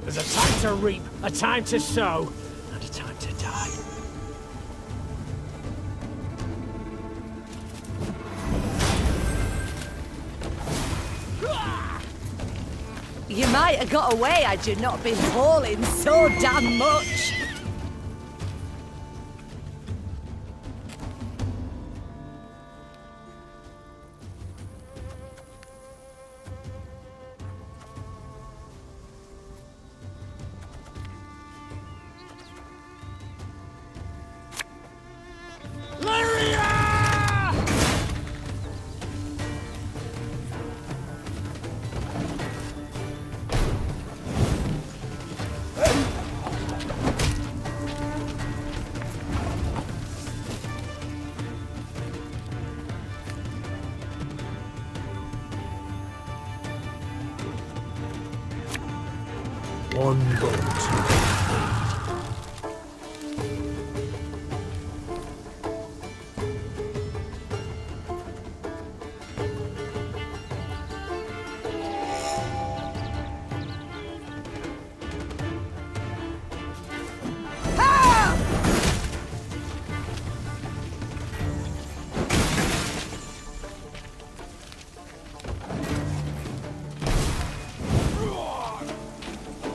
There's a time to reap, a time to sow, and a time to die. You might have got away had you not been hauling so damn much. One boat.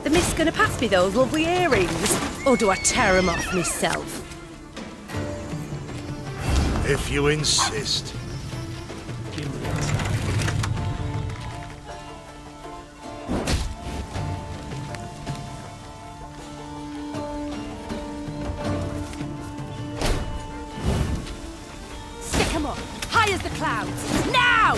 The mist's gonna pass me those lovely earrings, or do I tear them off myself? If you insist. Stick 'em up, high as the clouds, now!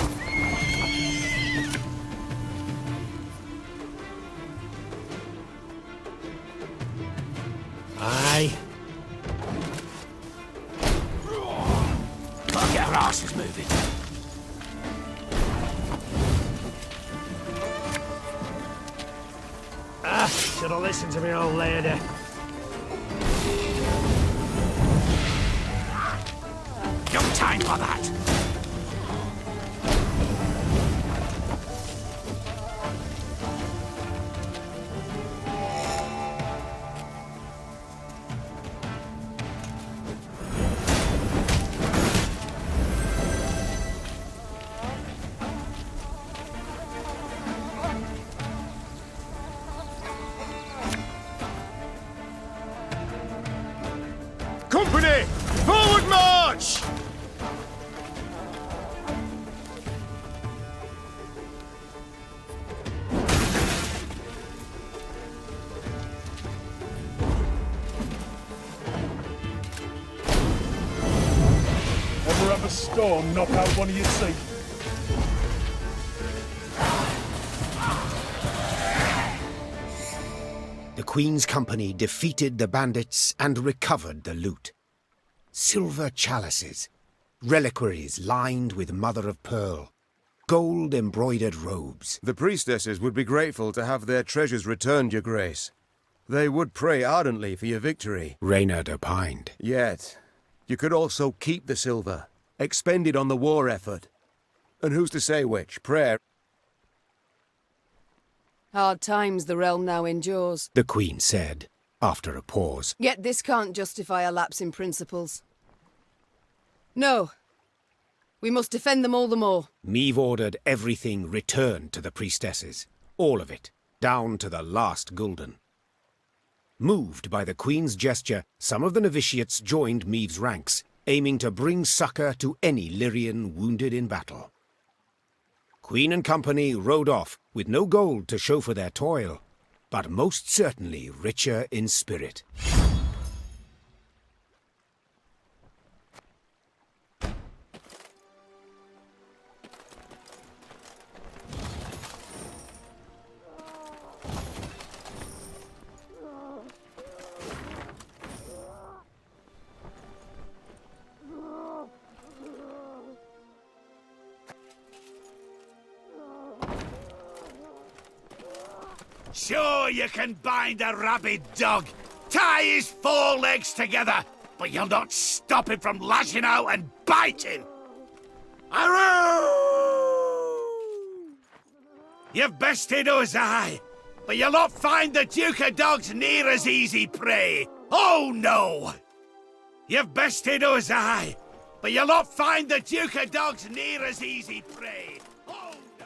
Aye. Can't get our asses moving. Should have listened to me old lady. No time for that. Company! Forward march! Ever have a storm knock out one of your teeth? The Queen's company defeated the bandits and recovered the loot. Silver chalices, reliquaries lined with mother-of-pearl, gold-embroidered robes. The priestesses would be grateful to have their treasures returned, Your Grace. They would pray ardently for your victory. Reynard opined. Yet, you could also keep the silver, expend it on the war effort. And who's to say which? Prayer. Hard times the realm now endures. The Queen said, after a pause. Yet this can't justify a lapse in principles. No. We must defend them all the more. Meve ordered everything returned to the priestesses. All of it, down to the last gulden. Moved by the Queen's gesture, some of the novitiates joined Meve's ranks, aiming to bring succor to any Lyrian wounded in battle. Queen and company rode off with no gold to show for their toil, but most certainly richer in spirit. Sure, you can bind a rabid dog, tie his 4 legs together, but you'll not stop him from lashing out and biting. Aroo! You've bested us, aye, but you'll not find the Duke of Dogs near as easy prey. Oh, no! You've bested us, aye, but you'll not find the Duke of Dogs near as easy prey. Oh, no!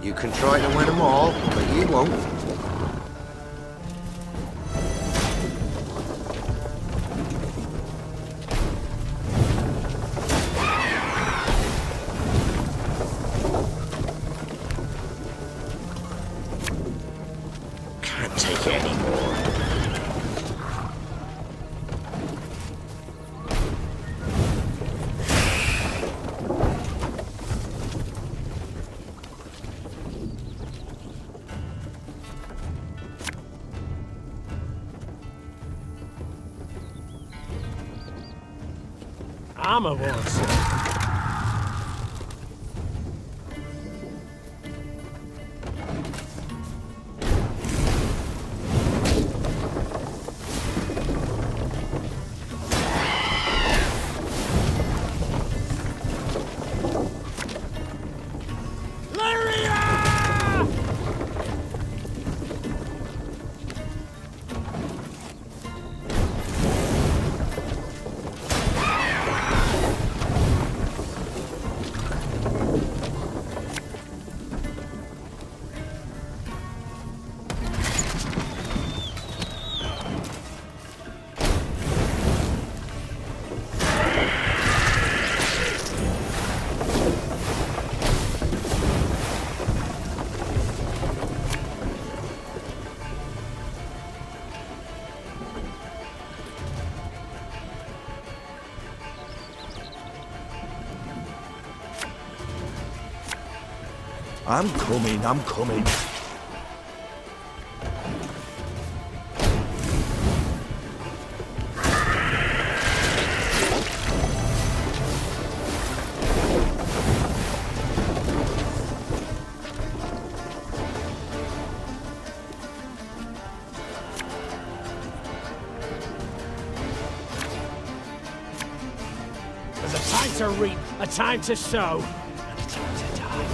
You can try to win them all, but you won't. Can't take it anymore. Armor wars. I'm coming. There's a time to reap, a time to sow, and a time to die.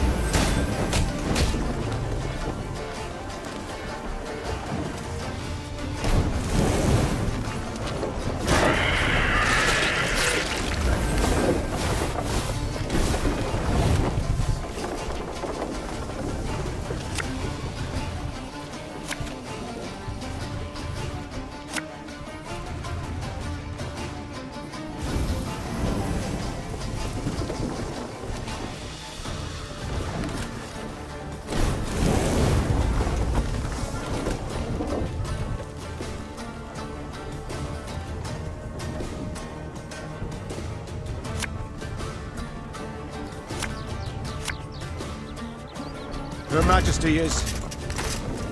Her Majesty is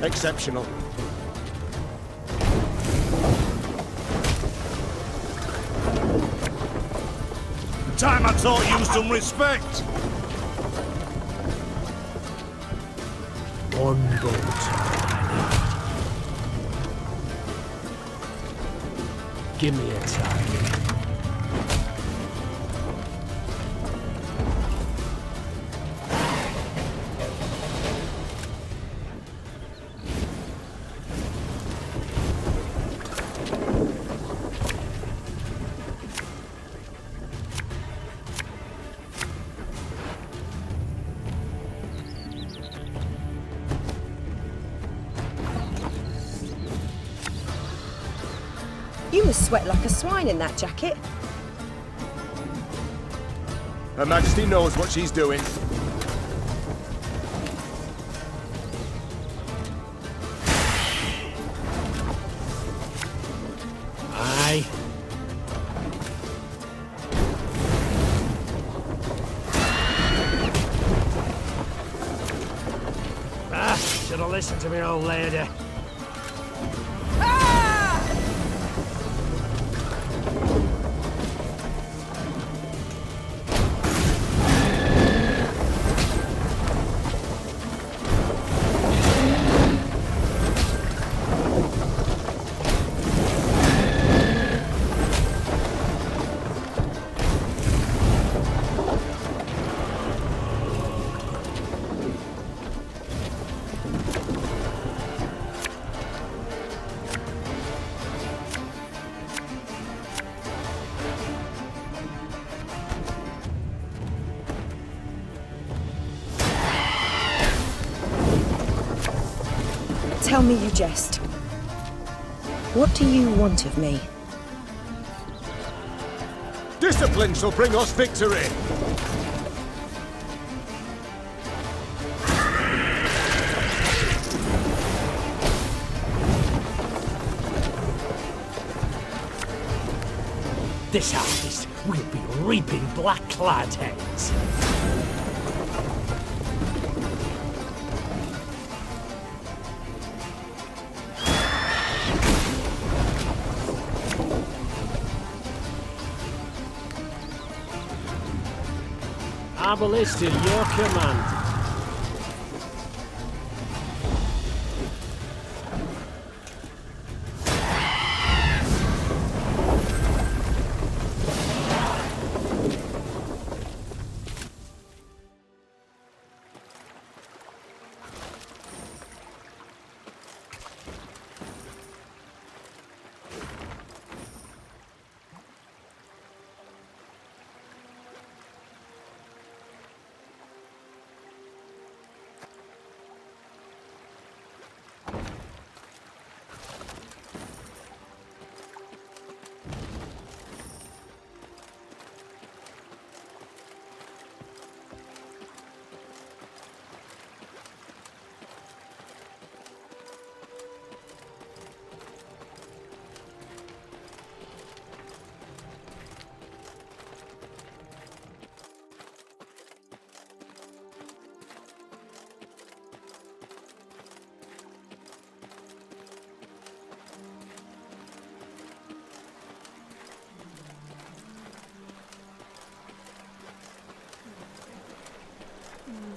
exceptional. time I taught you some respect. One bolt. Give me a target. You must sweat like a swine in that jacket. Her Majesty knows what she's doing. Aye. Should have listened to me old lady. Tell me you jest. What do you want of me? Discipline shall bring us victory! This harvest will be reaping black-clad heads. Our ballista, your command.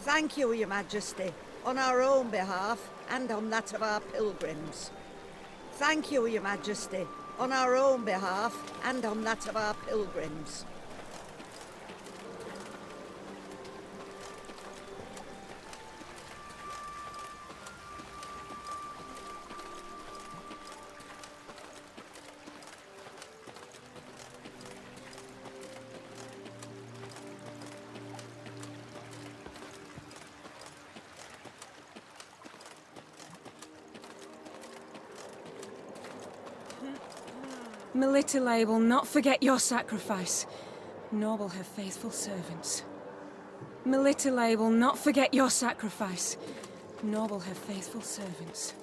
Thank you, Your Majesty, on our own behalf and on that of our pilgrims. Thank you, Your Majesty, on our own behalf and on that of our pilgrims. Melitele will not forget your sacrifice, nor will her faithful servants. Melitele will not forget your sacrifice, nor will her faithful servants.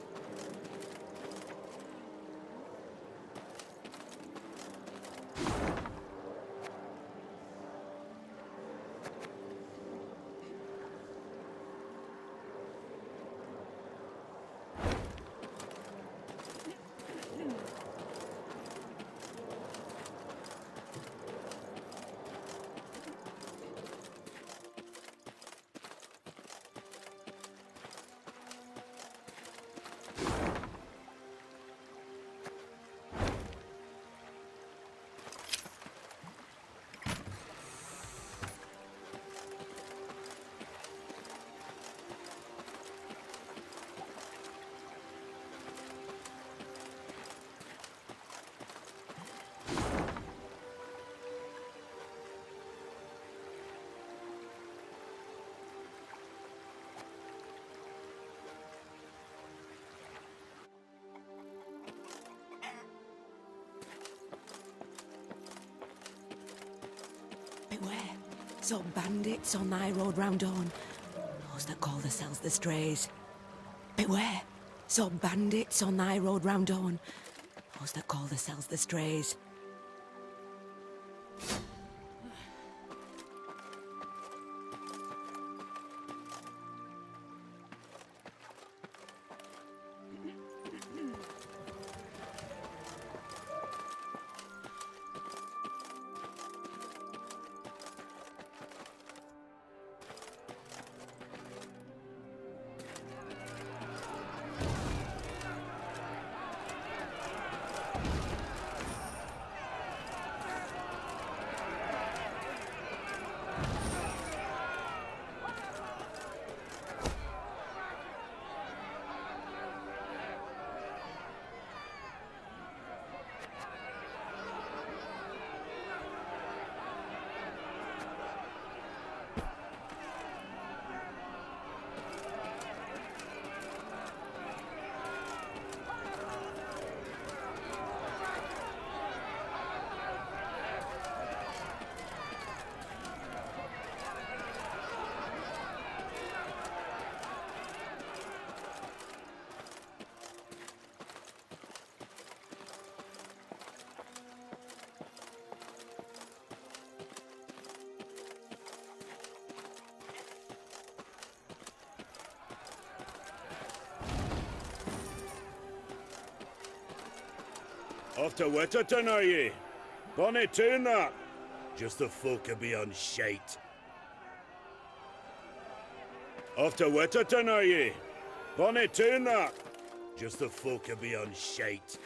So bandits on thy road round dawn, those that call themselves the Strays. Beware, so bandits on thy road round dawn, those that call themselves the Strays. Off to Wetterton, are ye? Bonny tune that. Just the folk are beyond shite. Off to Wetterton, are ye? Bonny tune that. Just the folk are beyond shite.